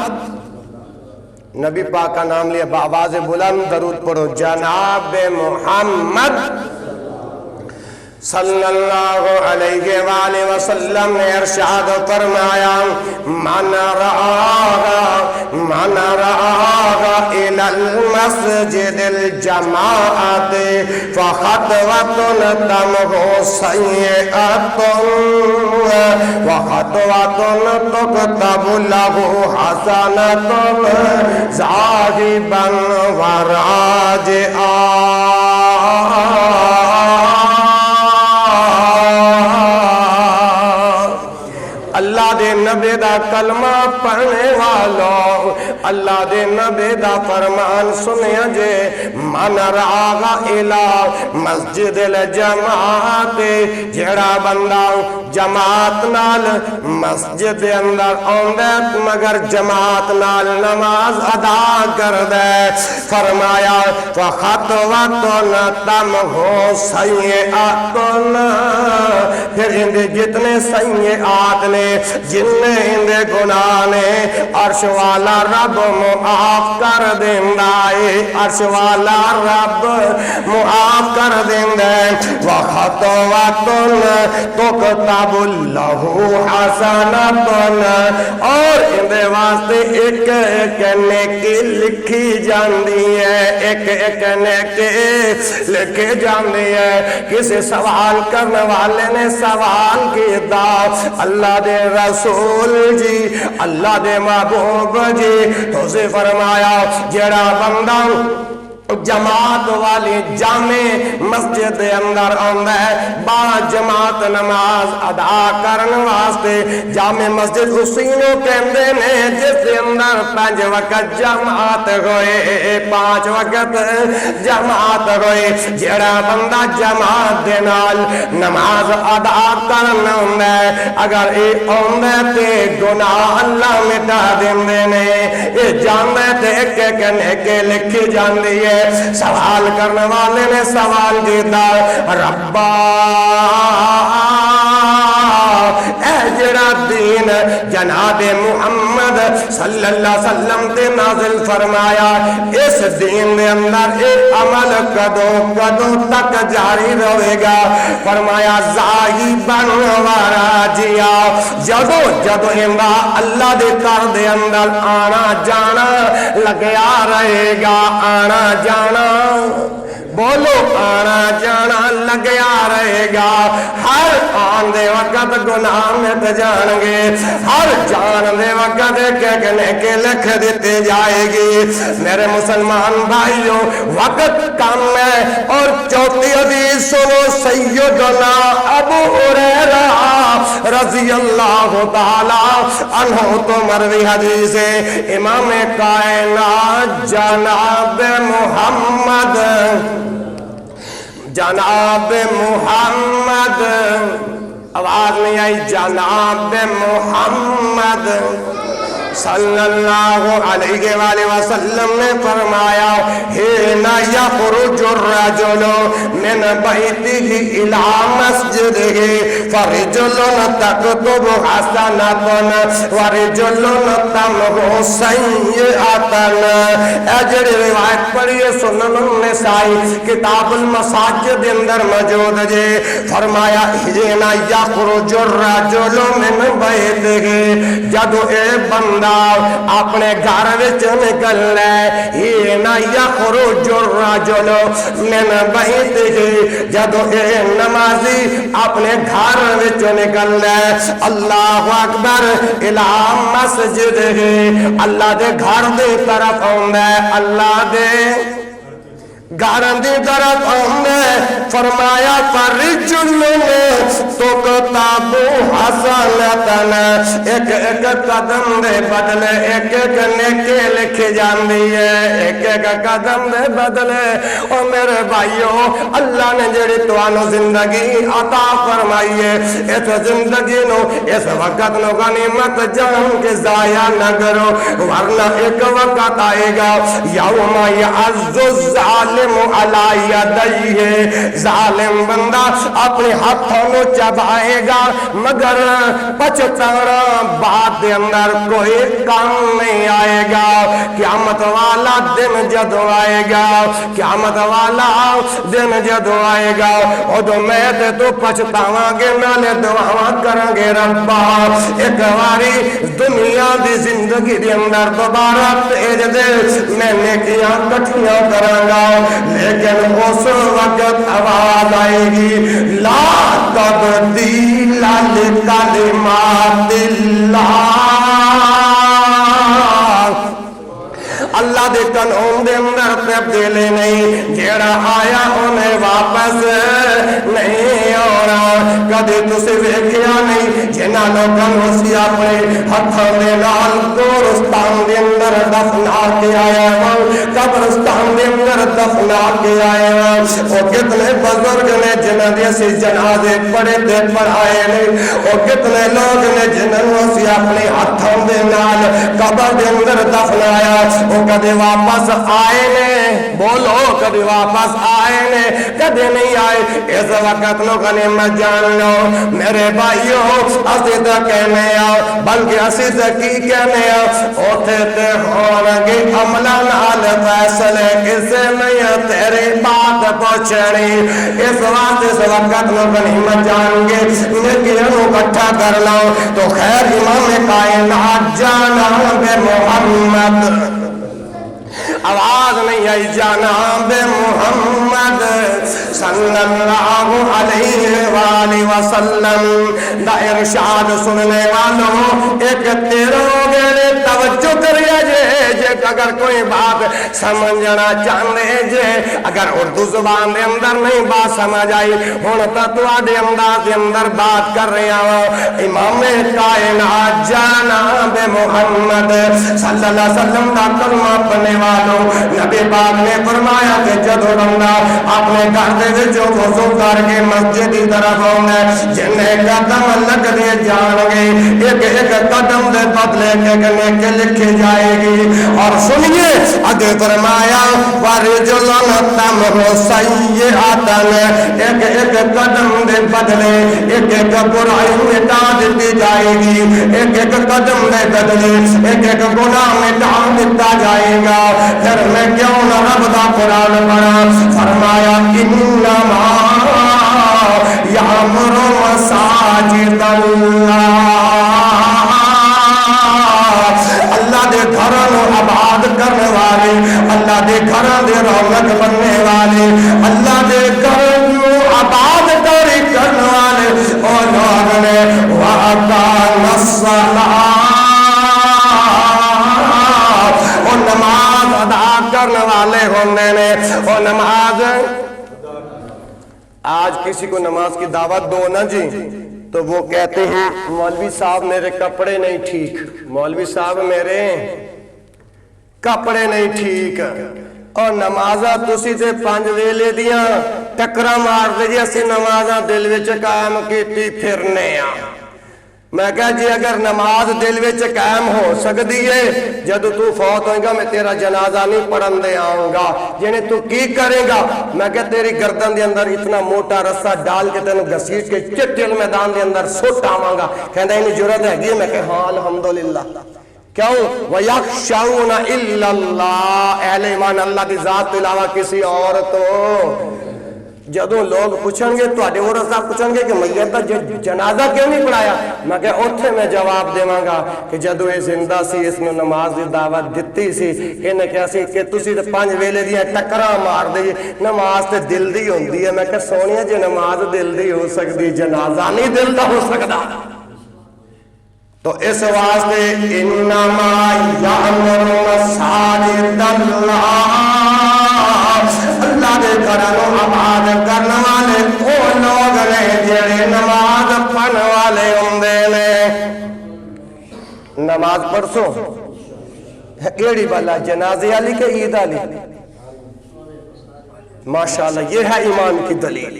نبی پاک کا نام لیا، بآواز بلند درود پڑھو، جناب محمد صلی اللہ علیہ وآلہ وسلم نے ارشاد فرمایا، من رآغا الى المسجد الجماعت فخطوۃ تمحو سیئۃ وخطوۃ تکتب له حسنۃ ذاہبا وراجعا۔ اللہ دے نبی دا کلمہ پڑھنے والوں، اللہ دے نبی دا فرمان سنیا جے، من راغا الى مسجد الجماعت، جڑا بندہ جماعت نال مسجد اندر آندے مگر جماعت نال نماز ادا کر دے، فرمایا فخطوۃ تمحو سیئۃ، پھر اندے جتنے سیئات نے، جننے اندے گناہ نے، عرش والا رب معاف کر دیندا ہے، عرش والا رب معاف کر دیندا ہے۔ وخطوۃ تکتب له حسنۃ، اور اندے واسطے ایک ایک نیکی لکھی جاندی ہے، ایک ایک نیکی لکھی جاندی ہے۔ کسی سوال کرنے والے نے سوال کیتا، اللہ دے رسول جی، اللہ دے محبوب جی، تو سے فرمایا جڑا بندہ جماعت والی جامع مسجد دے اندر آندا ہے، با جماعت نماز ادا کرن واسطے، جامع مسجد اسی نو کہندے نے جس دے اندر 5 وقت جماعت ہوئے، 5 وقت جماعت ہوئے۔ جڑا بندہ جماعت دے نال نماز ادا کرن آندا ہے، اگر اے آندا تے گناہ اللہ مٹا دیندے نے، اے جاندا تے ایک ایک نیکی لکھی جاندی ہے۔ سوال کرنے والے نے سوال کیتا، ربا اے جڑا دین جناب محمد صلی اللہ علیہ وسلم تے نازل فرمایا، اس دین دے اندر ایک عمل کدوں تک جاری رہے گا؟ فرمایا ذاہبا وراجعا، جدو اندا اللہ دے گھر دے اندر آنا جانا لگیا رہے گا، آنا جانا، بولو آنا جانا لگیا رہے گا۔ ہر آن دے وقت گناہ مٹ جان گے، ہر جان دے وقت کہنے کے لکھ دیتے جائے گی۔ میرے مسلمان بھائیوں، وقت کم ہے، اور چوتھی حدیث سنو، سیدنا ابو ہریرہ رضی اللہ تعالی عنہ تو مروی حدیث ہے، امام کائنات جناب محمد، جناب محمد، آواز نہیں آئی، جناب محمد صلی اللہ علیہ وآلہ وسلم نے فرمایا، حين يخرج الرجل من بيته إلى مسجده فرجل تكتب حسنة ورجل تمحو سيئة. اجر روایت پڑھیے سنن النسائی کتاب المساجد اندر موجود جے. فرمایا حين يخرج الرجل من بيته جدو اے بندہ اپنے گھر وچ نکلے. حين يخرج الرجل من بيته جدو اے نمازی اپنے گھر وچ نکلے. اللہ اکبر الى مسجد ہے اللہ دے گھر دے طرف آندا ہے. اللہ دے گھر دی طرف آندا ہے. فرمایا فرجل تو کتاب حسنتن ایک ایک قدم دے بدلے ایک ایک نیکی لکھی جاندی ہے. ایک ایک قدم دے بدلے. او میرے بھائیو اللہ نے جڑی توانو زندگی عطا فرمائی ہے اس زندگی نو اس وقت نو غنیمت جان کے ضائع نہ کرو ورنہ ایک وقت آئے گا یوم یعز الظالم علی یدیہ. ظالم بندہ اپنے ہاتھوں کو چبائے گا مگر پچھتانا بعد اندر کوئی کام نہیں آئے گا. قیامت والا دن جدو آئے گا قیامت والا دن جدو آئے گا ادو میں تو پچھتاواں گے نالے دعا کریں گے ربا ایک باری دنیا دی زندگی دی اندر دوبارہ بھیج دے میں نیکیاں کٹھیاں کراں گا. لیکن اس وقت آواز آئے گی لا تبدیل لکلمات اللہ. اللہ دے قانون دے اندر تبدیلی نہیں. جیڑا آیا انہیں واپس نہیں آنا. کدی تسی ویکھیا نہیں جنہاں لوکاں نوں اسی اپنے ہتھاں دے نال قبرستان دے اندر دفنا کے آیا ہاں قبرستان دے اندر دفنا کے آیا ہاں. او کتنے بزرگ نے جنہاں دے اسی جنازے پڑھے تے پڑھائے نے. او کتنے لوگ نے جنہاں نوں اسی اپنے ہتھاں دے نال قبر دے اندر دفنایا وہ کدے واپس آئے نے. بولو کدے واپس آئے نے کدے نہیں آئے. اس وقت نو غنیمت جان لو میرے بھائیو اسی تو کہنے آؤ بلکہ اسی تو کی کہنے آؤ اوتھے تے ہونگے عملہ نال فیصلے کسے نہیں تیری بات پوچھنی. اس وقت اس وقت نو غنیمت جان گے نیکیاں نو اکٹھا کر لو تو خیر امام کائنات جناب محمد آواز نہیں آئی جناب محمد صلی اللہ علیہ وآلہ وسلم دا ارشاد سننے والوں ایک تیرو گیلے توجہ کریا جے اگر کوئی بات سمجھنا چاہنے جے اگر اردو زبان دے اندر نہیں بات سمجھ آئی ہون تتوہ دے انداز دے اندر بات کر رہا ہوں. امام کائنات جناب محمد صلی اللہ علیہ وسلم دا کلمہ پڑھنے والوں نبی پاک نے فرمایا کہ جدو بندہ اپنے گھر دے وچوں وضو کر کے مسجد کی طرف آوندا جنہیں قدم لگ دے جان گے ایک ایک قدم دے بدلے کے لکھی جائے گی. اور سنیے آگے فرمایا ورجلن تمحو سیئۃ ایک ایک قدم دے بدلے ایک ایک برائی مٹا دی جائے گی. ایک ایک قدم دے بدلے ایک ایک گناہ مٹا دیتا جائے گا. پھر میں کیوں نہ رب دا قرآن پڑھا. فرمایا انما یعمر مساجد اللہ دے گھراں نوں آباد کرنے والے اللہ دے گھراں دے رونق بننے والے اللہ دے گھراں نوں آباد کرنے والے اور لوگ نے وَأَقَامَ الصَّلَاةَ اور نماز ادا کرنے والے ہونے نے. اور نماز آج کسی کو نماز کی دعوت دو نا جی تو وہ کہتے ہیں مولوی صاحب میرے کپڑے نہیں ٹھیک مولوی صاحب میرے کپڑے نہیں ٹھیک. اور نمازاں تسی تے 5 ویلے دیاں ٹکرا مار دے جی اسی نمازاں دل وچ قائم کیتی پھرنے آ. میں کہا جی اگر نماز دل وچ قائم ہو سکتی ہے جب تو فوت ہوئے گا میں تیرا جنازہ نہیں پڑھن دے آؤں گا یعنی تو کی کرے گا میں کہا تیری گردن دے اندر اتنا موٹا رسہ ڈال کے تینوں گھسیٹ کے چٹل میدان دے اندر سٹ آواں گا کہندا انہیں جرات ہے گی میں کہا ہاں الحمدللہ کیوں وَيَخْشَوْنَ إِلَّا اللَّهِ اہل ایمان اللہ کی ذات کے علاوہ کسی اور تو جدوں لوگ پوچھیں گے تو عورت صاحب پوچھیں گے کہ میت کا جنازہ کیوں نہیں پڑھایا میں کہ اوتھے میں جواب دیواں گا کہ جدوں یہ زندہ سی اس نے نماز دی دعوت دتی سی انہیں کہا سی کہ تسی تے 5 ویلے دیاں ٹکراں مار دے نماز تے دل دی ہوندی ہے میں کہ سونیا جے نماز دل دی ہو سکتی جنازہ نہیں دل دا ہو سکتا تو اس واسطے انما یعمر مساجد اللہ اللہ دے گھروں آباد کرنے والے وہ لوگ نے جڑے نماز پڑھن والے ہوندے نے نماز پڑھسو کیڑی والا جنازے والی کہ عید والی ماشاءاللہ یہ ہے ایمان کی دلیل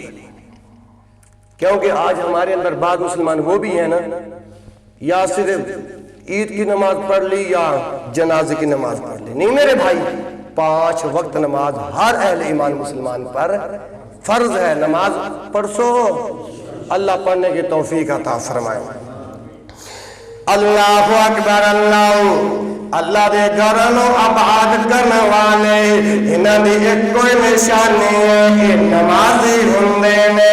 کیونکہ آج ہمارے اندر بعض مسلمان وہ بھی ہیں نا یا صرف عید کی نماز پڑھ لی یا جنازے کی نماز پڑھ لی نہیں میرے بھائی 5 وقت نماز ہر اہل ایمان مسلمان پر فرض ہے نماز پڑھسو اللہ پڑھنے کی توفیق عطا فرمائے اللہ اکبر اللہ دے گھروں آباد کرنے والے انہاں دی ایک کوئی نشانی ہے کہ نمازی ہوندے نے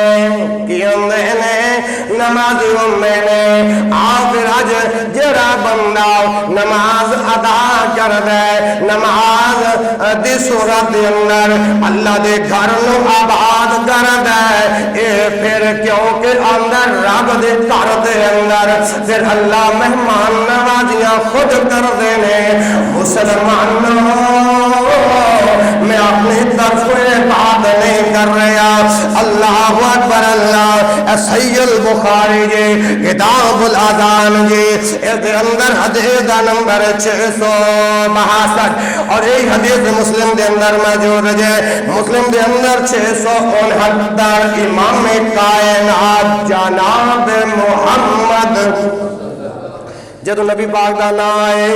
کی ہوندے نے نمازی ہوندے نے آخر اج جڑا بندہ نماز ادا کر دے نماز دی صورت دے اندر اللہ دے گھر نو آباد کر دے اے پھر کیونکہ اندر رب دے گھر دے اندر پھر اللہ مہمان نوازیاں خود کر دے مسلمانوں میں اپنی طرف بات نہیں کر رہا اللہ اکبر اللہ صحیح البخاری جی کتاب الاذان جی اس اندر حدیث دا نمبر 662 اور یہ حدیث مسلم دے اندر موجود ہے مسلم دے اندر 669 امام کائنات جناب محمد جدو نبی پاک دا نا آئے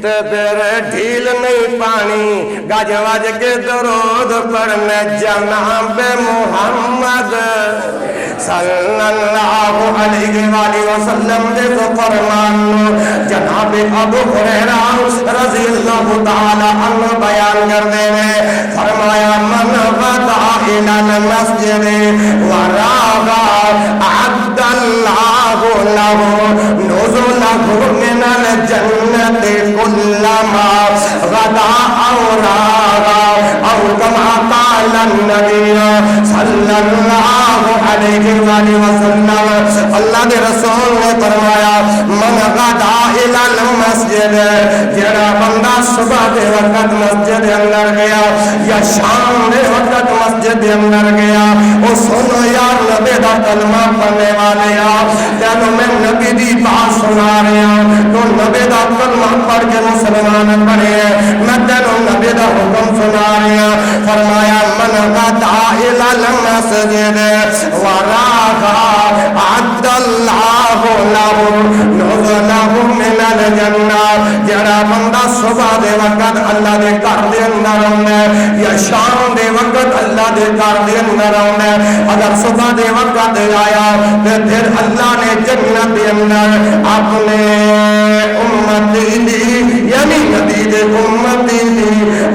تے پھر ڈھیل نہیں پانی گاج واج کے درود پڑھنے جناب محمد صلی اللہ علیہ وآلہ وسلم دے تو فرمان جناب ابو ہریرہ رضی اللہ تعالی عنہ بیان کر دے فرمایا من غدا الى المسجد وراغا عبد اللہ له نزله من الجنة كلما غدا أو راغا أو كما قال النبي صلى الله عليه وسلم اللہ کے رسول نے فرمایا من غدا إلى المسجد جڑا بندہ صبح دے وقت مسجد اندر گیا یا شام دے وقت مسجد اندر گیا او سنو یا نبی دا کلمہ پڑھنے والے جب میں نبی دی بات سنا رہا تو نبی دا کلمہ پڑھ کے مسلمان پڑھے میں تینوں نبی دا حکم سنا رہا فرمایا من غدا الى المسجد وراغا عد اللہ له نزله من الجنہ جڑا بندہ صبح دے وقت اللہ دے گھر دے اندر آندا یا شام دے وقت اللہ دے گھر دے اندر آندا اگر صبح دے وقت آیا پھر اللہ نے جنت دے اندر اپنے امتی دی یعنی نبی دے امتی دی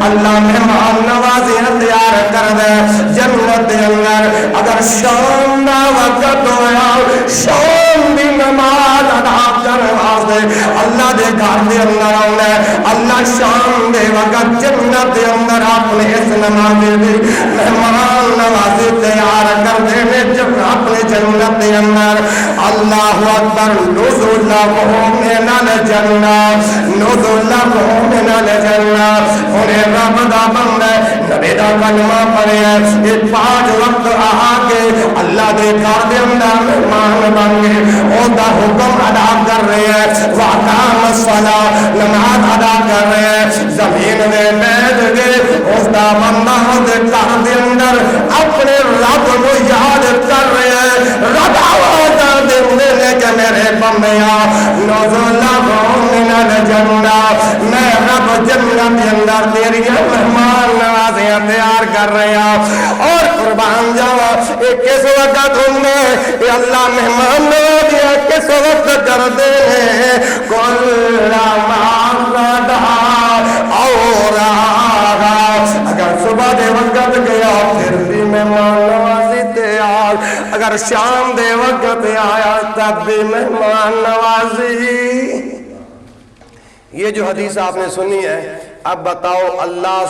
اللہ مہمان نوازی تیار کر دے جنت دے اندر اگر شام دا وقت ہویا شام دی نماز ادا کرنے واسطے اللہ دے گھر دے اندر آنا اللہ شام دے وقت جنت دے اندر اپنے اس نماز دی مہمان نوازی تیار کر دے جب اپنے جنت دے اندر اللہ اکبر نزلہ من الجنہ نزلہ من الجنہ انہیں رب دا بندہ نبی دا کلمہ پڑھے یہ 5 وقت آگے اللہ دے گھر دے اندر مہمان بن گئے او دا حکم ادا کر رہے ہیں وَقَامَ الصَّلَاةَ نماز ادا کر رہے ہیں زمین میں بیٹھ گئے اس دا بندہ دے گھر دے اندر اپنے رب کو یاد کر رہے ہیں رب آواز دے کہ میرے بندے بندیا نزلهم من الجنہ، میں رب جنت کے اندر تیری مہمان نوازیاں تیار کر رہا اور قربان جاوا کس وقت ہوں نے اللہ مہمان نوازیاں کس وقت کر دے کل ماردا اور اگر صبح دے وقت گیا پھر بھی مہمان نوازی تیار، اگر شام دے وقت آیا تب بھی مہمان نوازی۔ یہ جو حدیث آپ نے سنی ہے، اب بتاؤ اللہ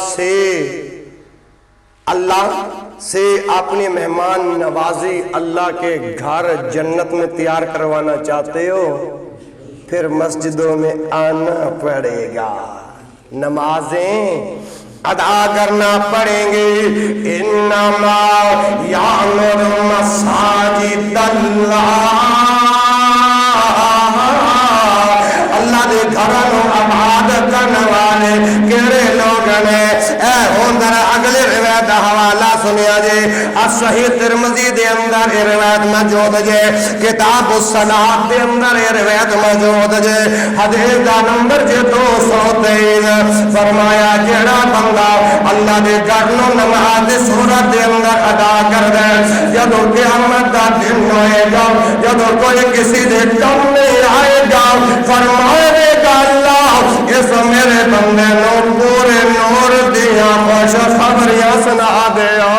سے اپنی مہمان نوازی اللہ کے گھر جنت میں تیار کروانا چاہتے ہو، پھر مسجدوں میں آنا پڑے گا، نمازیں ادا کرنا پڑیں گے۔ انما یعمر مساجد اللہ دے گھراں نوں آباد کرنے والے کہڑے لوگ نے؟ اے ہن ذرا اگلے روایت دا حوالہ سنیا جے، صحیح ترمذی دے اندر یہ روایت موجود جے، کتاب الصلاۃ دے اندر یہ روایت موجود جے، حدیث دا نمبر جے 223، فرمایا جڑا بندہ اللہ دے گھر نوں نماز دی صورت دے اندر ادا کر دے، جدوں قیامت دا دن ہوئے گا، جدوں کوئی کسی دے کم نہیں آئے گا، فرمائے گا اللہ اس میرے بندے نوں پورے نور دیاں خوش خبریاں سنا دیا،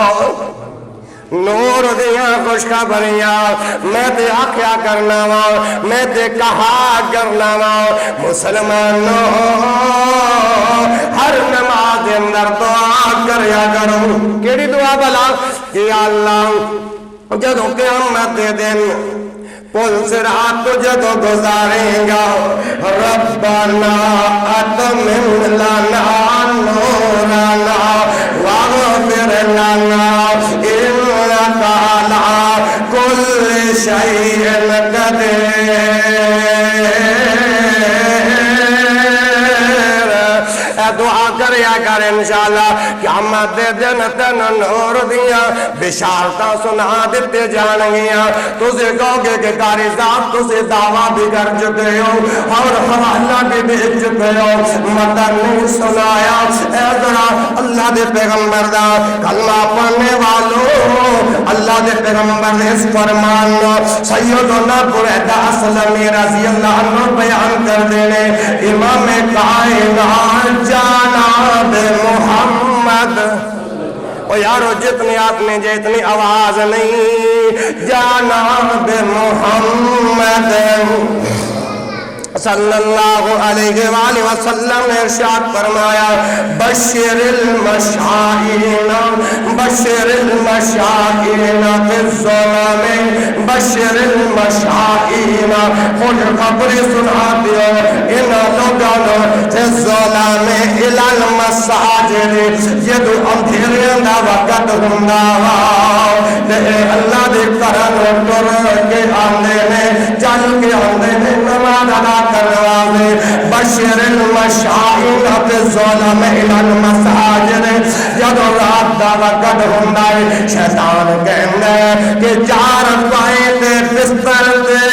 نور دیاں خوش خبریاں میں تے آکھیا کرنا وا، میں تے کہا کرنا وا، مسلمانوں ہر نماز دے اندر دعا کریا کرو، کیڑی دعا بلا کہ اللہ جدوں قیامت دے دن پل صراط کو جدو گزاریں گا، ربنا اتمم لنا نورنا واغفر لنا انک علی کل شیء قدیر۔ دعا کریا کر انشاءاللہ قیامت دے دن تن نور دیاں بشارتاں سنا دیتے جان گیاں، تُسے کہو گے کہ قاری صاحب تُسے دعویٰ بھی کر چکے ہو اور حوالہ بھی بھیج چکے ہو، مطلب نہیں سنایا۔ اے ذرا اللہ دے پیغمبر دا کلمہ پڑھنے والوں، اللہ دے پیغمبر نے اس فرمان سیدنا بریدہ اسلمی رضی اللہ عنہ بیان کر دینے، امام کائنات جناب محمد، او یارو جتنی آپ نے جتنی آواز نہیں، جناب محمد صلی اللہ علیہ وآلہ وسلم نے ارشاد فرمایا، بشر المشائین بشر المشائین فی الظلم، بشر المشائین خوش خبری سنا دیو ان لوگوں فی الظلم الی المساجد، یہ تو اندھیرے دا وقت ہوندا تے اللہ دے کرن ٹر کے آندے نے، چل کے آندے نے، نماز ادا کرواوے، بشر المشائین فی الظلم الی المساجد، جب رات دا وقت ہوندا ہے شیطان کہندا ہے کہ چار پائیں تے بستر تے،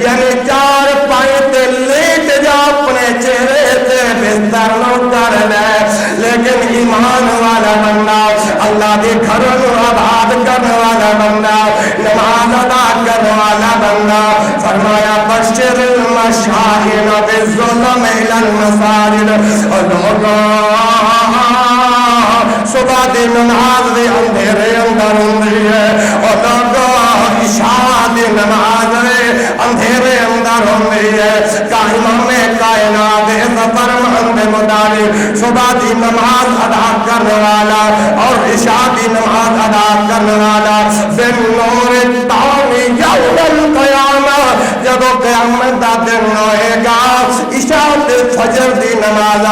یعنی چار پائیں تے لیٹ جا اپنے چہرے تے بستر نو کر لے، لیکن ایمان والا بندہ اللہ دے گھر نو آباد کرنے والا بندہ نماز ادا کرنے والا بندہ، فرمایا بشر المشائین فی الظلم الی المساجد، اور لوگوں صبح دی نماز دے اندھیرے اندر ہوندی ہے، اور لوگوں عشاء دی نماز دے اندھیرے اندر ہوندی ہے، امام کائنات اس فرمان دے مطابق صبح دی نماز ادا کرنے والا اور عشاء دی نماز ادا کرنے والا بن نور تاوی یوم القیامہ، جب قیامت دا دن ہوئے گا، عشاء تے فجر دی نماز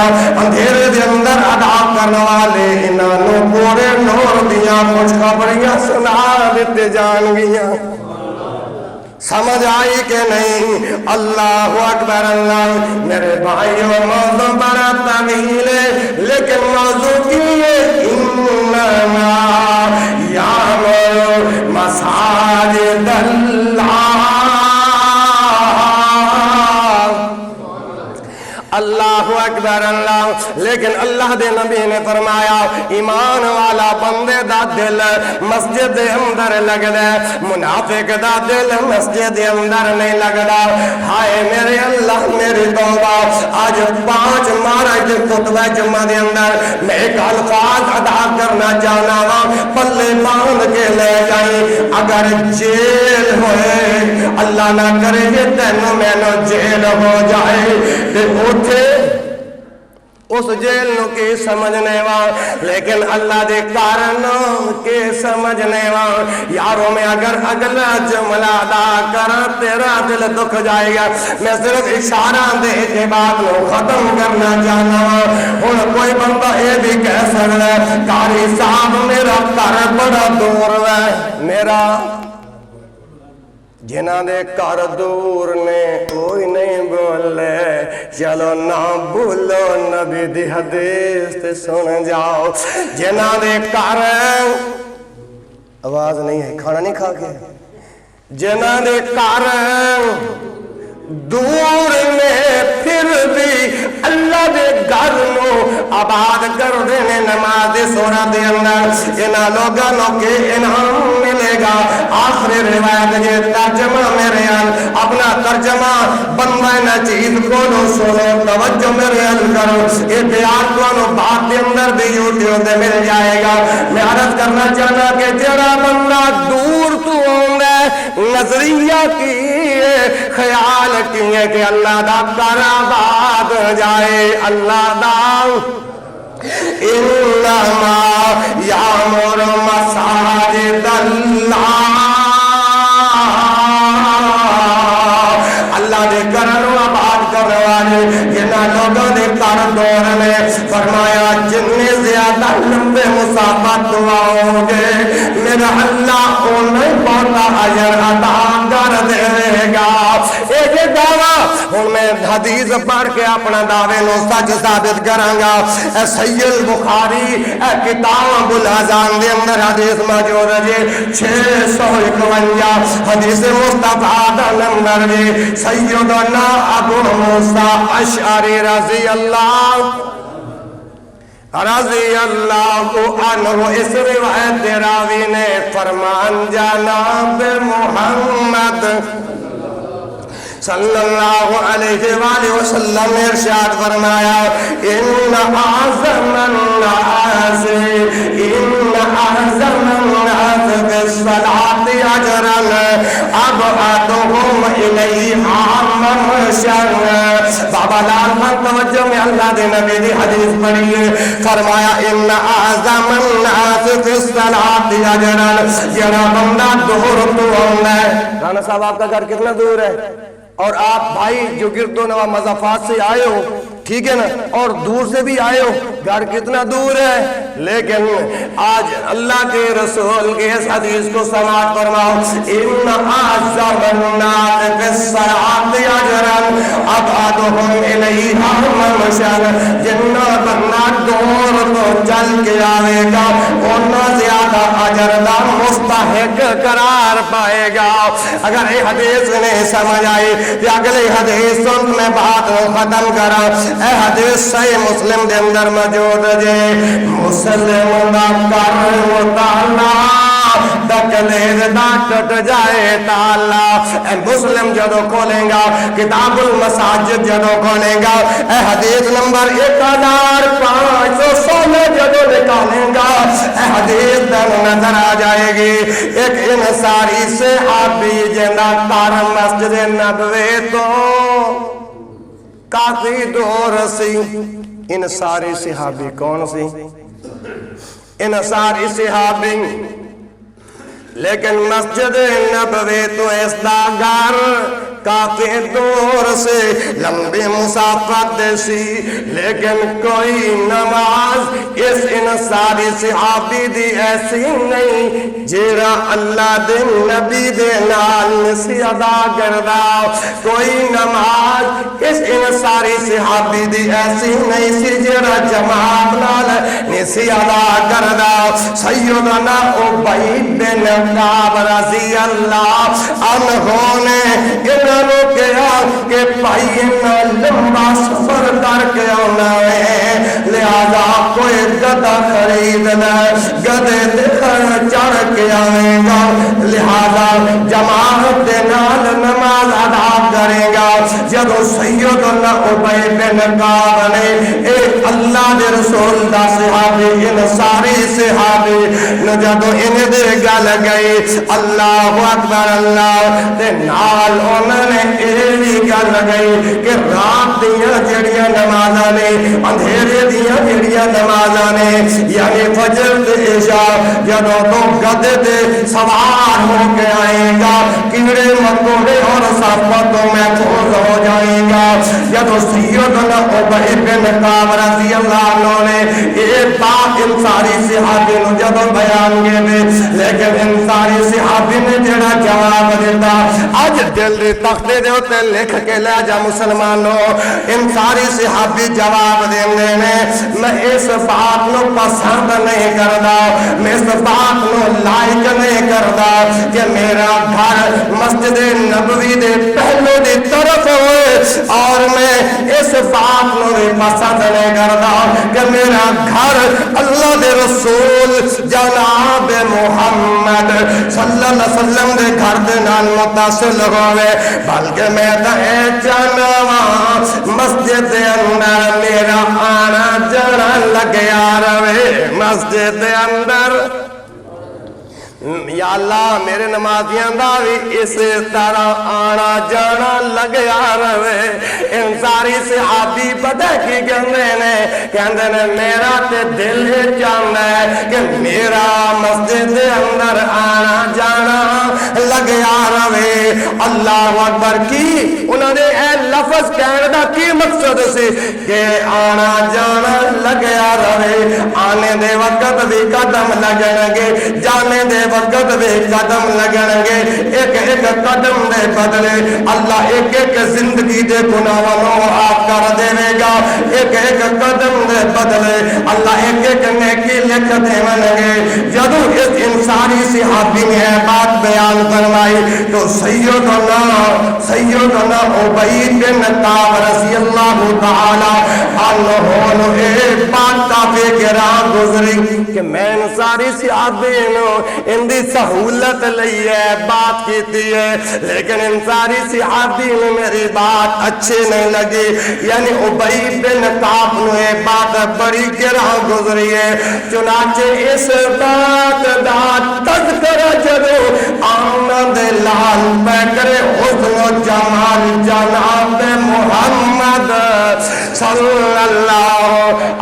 اندھیرے دے اندر ادا کرنے والے انہوں پورے نور دیاں خوش خبریاں سنا دیتے جان گیاں۔ سمجھ آئی کہ نہیں؟ اللہ اکبر اللہ۔ میرے بھائیوں موضوع بڑا طویل ہے لیکن موضوع کی ہے انما یعمر مساجد اللہ لیکن اللہ دے نبی نے فرمایا ایمان والا بندے دا دل مسجد دے اندر لگدا ہے، منافق دا دل مسجد دے اندر نہیں لگدا۔ ہائے میرے اللہ میری توبہ، آج 5 مارچ خطبہ جمعہ دے اندر میں ایک الفاظ ادا کرنا چاہنا ہوں، پلے باندھ کے لے جائیں۔ اگر جیل ہوئے اللہ نہ کرے کہ تینوں میں نو جیل ہو جائے تے اٹھے اس جیل نو کی سمجھنے وہاں، لیکن اللہ دے کارنوں کے سمجھنے وہاں۔ یاروں میں اگر اگلا جملہ ادا کرا تیرا دل دکھ جائے گا۔ میں صرف اشارہ دے کے بات نو ختم کرنا چاہنا ہوں۔ اور کوئی بندہ یہ بھی کہہ سکتا ہے قاری صاحب میرا گھر بڑا دور ہے، میرا جنہ دے کار دور نے کوئی نہیں بولے، چلو نہ بولو نبی دی حدیث تے سن جاؤ۔ جنہ دے کار آواز نہیں ہے، کھانا نہیں کھا کے، جنہ دے کار دور میں پھر بھی اللہ دے گھر نو آباد کر دینے نماز سورہ دے اندر انہاں لوگوں کے انعام ملے گا۔ آخری روایت یہ ترجمہ میرے اپنا ترجمہ بندہ نہ چیز کو نو سنو، توجہ میرے کرو، یہ بیان کو نو بات دے اندر بھی یوٹیوب دے مل جائے گا۔ میں عرض کرنا چاہنا کہ جڑا بندہ دور تو ہوندہ نظریہ کی خیال کیے کہ اللہ دا گھر آباد جائے، اللہ دا انما یامر مساجد اللہ، اللہ دے گھر آباد کرنے والے جنہاں لوگوں نے گھر دور میں فرمایا جتنے زیادہ لمبے مسافت ہوں گے میرا اللہ انہیں بہت اجر عطا کر دے گا۔ ایک دعویٰ ہوں میں حدیث پڑھ کے اپنا دعوے نو سچ ثابت کروں گا۔ سید بخاری کتاب الاذان دے اندر حدیث موجود ہے 651 حدیث مصطفیٰ دا نمبر جی سیدنا ابو موسیٰ اشعری رضی اللہ عنہ، اس روایت راوی نے فرمان جناب محمد صلی اللہ علیہ وآلہ وسلم ارشاد فرمایا ان اعظم الناس بالصلاة اجرا ابعدهم الیہا ممشا۔ بابا لال خان توجہ میں اللہ دے نبی دی حدیث پڑھیے، فرمایا ان اعظم الناس بالصلاة اجرا، جڑا بندہ دور تو ہونا ہے۔ رانا صاحب آپ کا گھر کتنا دور ہے؟ اور آپ بھائی جو گرد و نواح مضافات سے آئے ہو، ٹھیک ہے نا، اور دور سے بھی آئے ہو، گھر کتنا دور ہے، لیکن آج اللہ کے رسول کے اس حدیث کو سماعت فرماؤ ان اعظم الناس بالصلاة اجرا ابعدهم الیہا ممشا، جنہ بندہ دور تو چل کے آئے گا اتنا زیادہ اجر دا مستحق قرار پائے گا۔ اگر یہ حدیث نہیں سمجھ آئی کہ اگلی حدیث سن میں بات ختم کرا۔ اے حدیث صحیح مسلم دے اندر موجود جے مسلم دا کر مطالعہ دکلیر دا کٹ جائے تالا۔ اے مسلم جدو کھولیں گا کتاب المساجد جدو کھولیں گا اے حدیث نمبر 1516 جدو نکالیں گا اے حدیث دن نظر آ جائے گی۔ ایک انصاری سے آبی جنہ کار مسجد نبوی تو کافی دور سی۔ انصاری صحابی کون سی؟ انصاری صحابی، لیکن مسجد نبوی تو اس دا گھر کافی دور سے لمبی مسافت سی، لیکن کوئی نماز اس انصاری صحابی دی ایسی نہیں جیرا اللہ دے نبی دے نال نسی ادا کردا۔ کوئی نماز اس انصاری صحابی دی ایسی نہیں سی جیرا جماعت نال نسی ادا کردا۔ سیدنا ابی بن کعب رضی اللہ عنہ نے انہوں کہا کہ بھائی اتنا لمبا سفر کر کے آنا ہے، لہذا کوئی گدھا خرید لے، گدھے دکھر چڑھ کے آئے گا، لہذا جماعت نال نماز ادا کرے گا۔ جب سیدنا ابی بن کعب نے ایک اللہ دے رسول دا صحابی ان ساری صحابی نو جب ان دے گل گئی اللہ اکبر اللہ تے نال انہوں نے ایوی گل گئی کہ رات دیاں جڑیاں نمازاں نے، اندھیرے دیاں جڑیاں نمازاں نے، یعنی فجر تے عشاء جدوں تو گدھے تے سوار ہو کے آئے گا، کیڑے مکوڑے اور سانپوں تو محفوظ ہو جائے گا۔ جب سیدنا ابی بن کعب رضی اللہ عنہ نے یہ بات انصاری صحابی نو جب بیان کیتے، لیکن انصاری صحابی نے جڑا جواب دیتا اج دل دے تختے دے اوتے لکھ کے لے جا مسلمانوں، انصاری صحابی جواب دیندے نے میں اس بات نو پسند نہیں کردا، میں اس بات نو لائق نہیں کردا کہ میرا گھر مسجد نبوی دے پہلو دی طرف ہوئے، اور میں اس بات نو بھی پسند نہیں کردا کہ میرا گھر اللہ دے رسول جناب محمد صلی اللہ علیہ وسلم دے گھر دے نال متصل ہوئے، بلکہ میں تے جانا مسجد دے اندر میرا آنا جانا لگیا رہے، مسجد دے اندر یا اللہ میرے نمازیاں دا بھی اس طرح آنا جانا لگیا رہے۔ انصاری صحابی پتہ کی کہندے نے میرا تے دل چاہتا ہے کہ میرا مسجد دے اندر آنا جانا لگیا رہے۔ اللہ اکبر کی انہوں نے اے لفظ کہنے دا کی مقصد سی کہ آنا جانا لگیا رہے، آنے دے وقت بھی قدم لگن گے، جانے دے وقت بھی قدم لگن گے، ایک ایک قدم دے بدلے اللہ ایک ایک زندگی دے گناہوں معاف کر دے گا، ایک ایک قدم دے بدلے اللہ ایک ایک نیکی لکھ دے گے۔ جب اس انسانی صحابی نے بات بیان فرمائی تو سیدنا ابی بن کعب رضی اللہ تعالی عنہ ایک بات کافی گراں گزری کہ میں انصاری صحابی نو ان دی سہولت لئی ہے بات کیتی ہے، لیکن انصاری صحابی نے میری بات اچھے نہیں لگی، یعنی ابی بن کعب نو یہ بات بڑی گراں گزری ہے۔ چنانچہ اس بات دا تذکرہ جدو آمد لال پیکر حسن و جمال جناب محمد صلی اللہ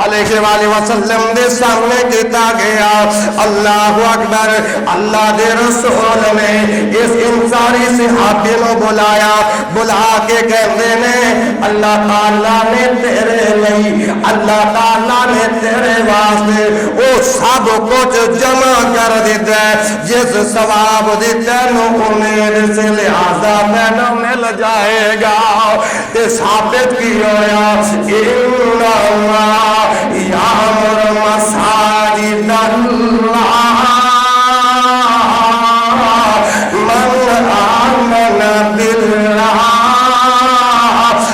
علیہ وآلہ وسلم دے سامنے کیتا گیا، اللہ اکبر، اللہ دے رسول نے اس انصاری صحابی کو بلایا، بلا کے کہتے ہیں اللہ تعالیٰ نے تیرے لئی، اللہ تعالیٰ نے تیرے واسطے وہ سب کچھ جمع کر دیتا ہے جس ثواب دیتا نو امید سے، لہذا تینوں مل جائے گا۔ تے ثابت کی ہویا ان اللہ یامر مساجد اللہ من آمن باللہ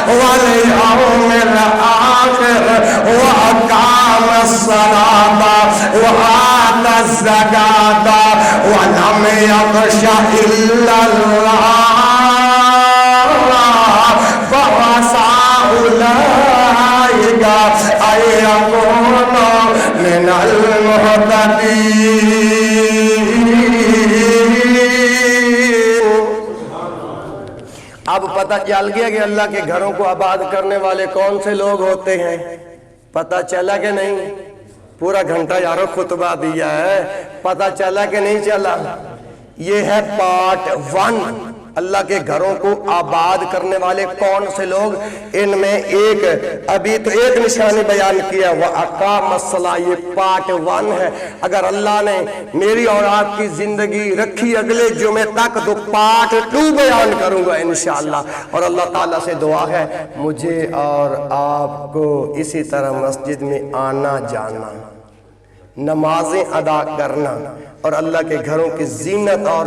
والیوم الآخر وأقام الصلاة وآتى الزکاة ولم یخش الا اللہ فعسى أولئک أن يكونوا من المهتدين۔ اب پتہ چل گیا کہ اللہ کے گھروں کو آباد کرنے والے کون سے لوگ ہوتے ہیں، پتہ چلا کہ نہیں؟ پورا گھنٹہ یارو خطبہ دیا ہے، پتہ چلا کہ نہیں چلا؟ یہ ہے پارٹ 1، اللہ کے گھروں کو آباد کرنے والے کون سے لوگ۔ ان میں ایک ابھی تو ایک نشانی بیان کیا، وَأَقَامَ الصَّلَاةَ، یہ پارٹ 1 ہے۔ اگر اللہ نے میری اور آپ کی زندگی رکھی اگلے جمعے تک تو پارٹ 2 بیان کروں گا انشاءاللہ، اور اللہ تعالیٰ سے دعا ہے مجھے اور آپ کو اسی طرح مسجد میں آنا جانا نمازیں ادا کرنا اور اللہ کے گھروں کی زینت اور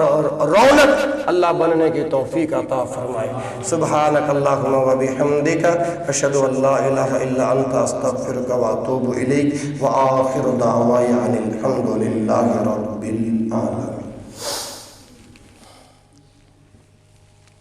رونق اللہ بننے کی توفیق عطا فرمائے۔ سبحانک اللہم و بحمدک اشہد ان لا الہ الا انت استغفرک و اتوب الیک وآخر دعوانا الحمد للہ رب العالمین۔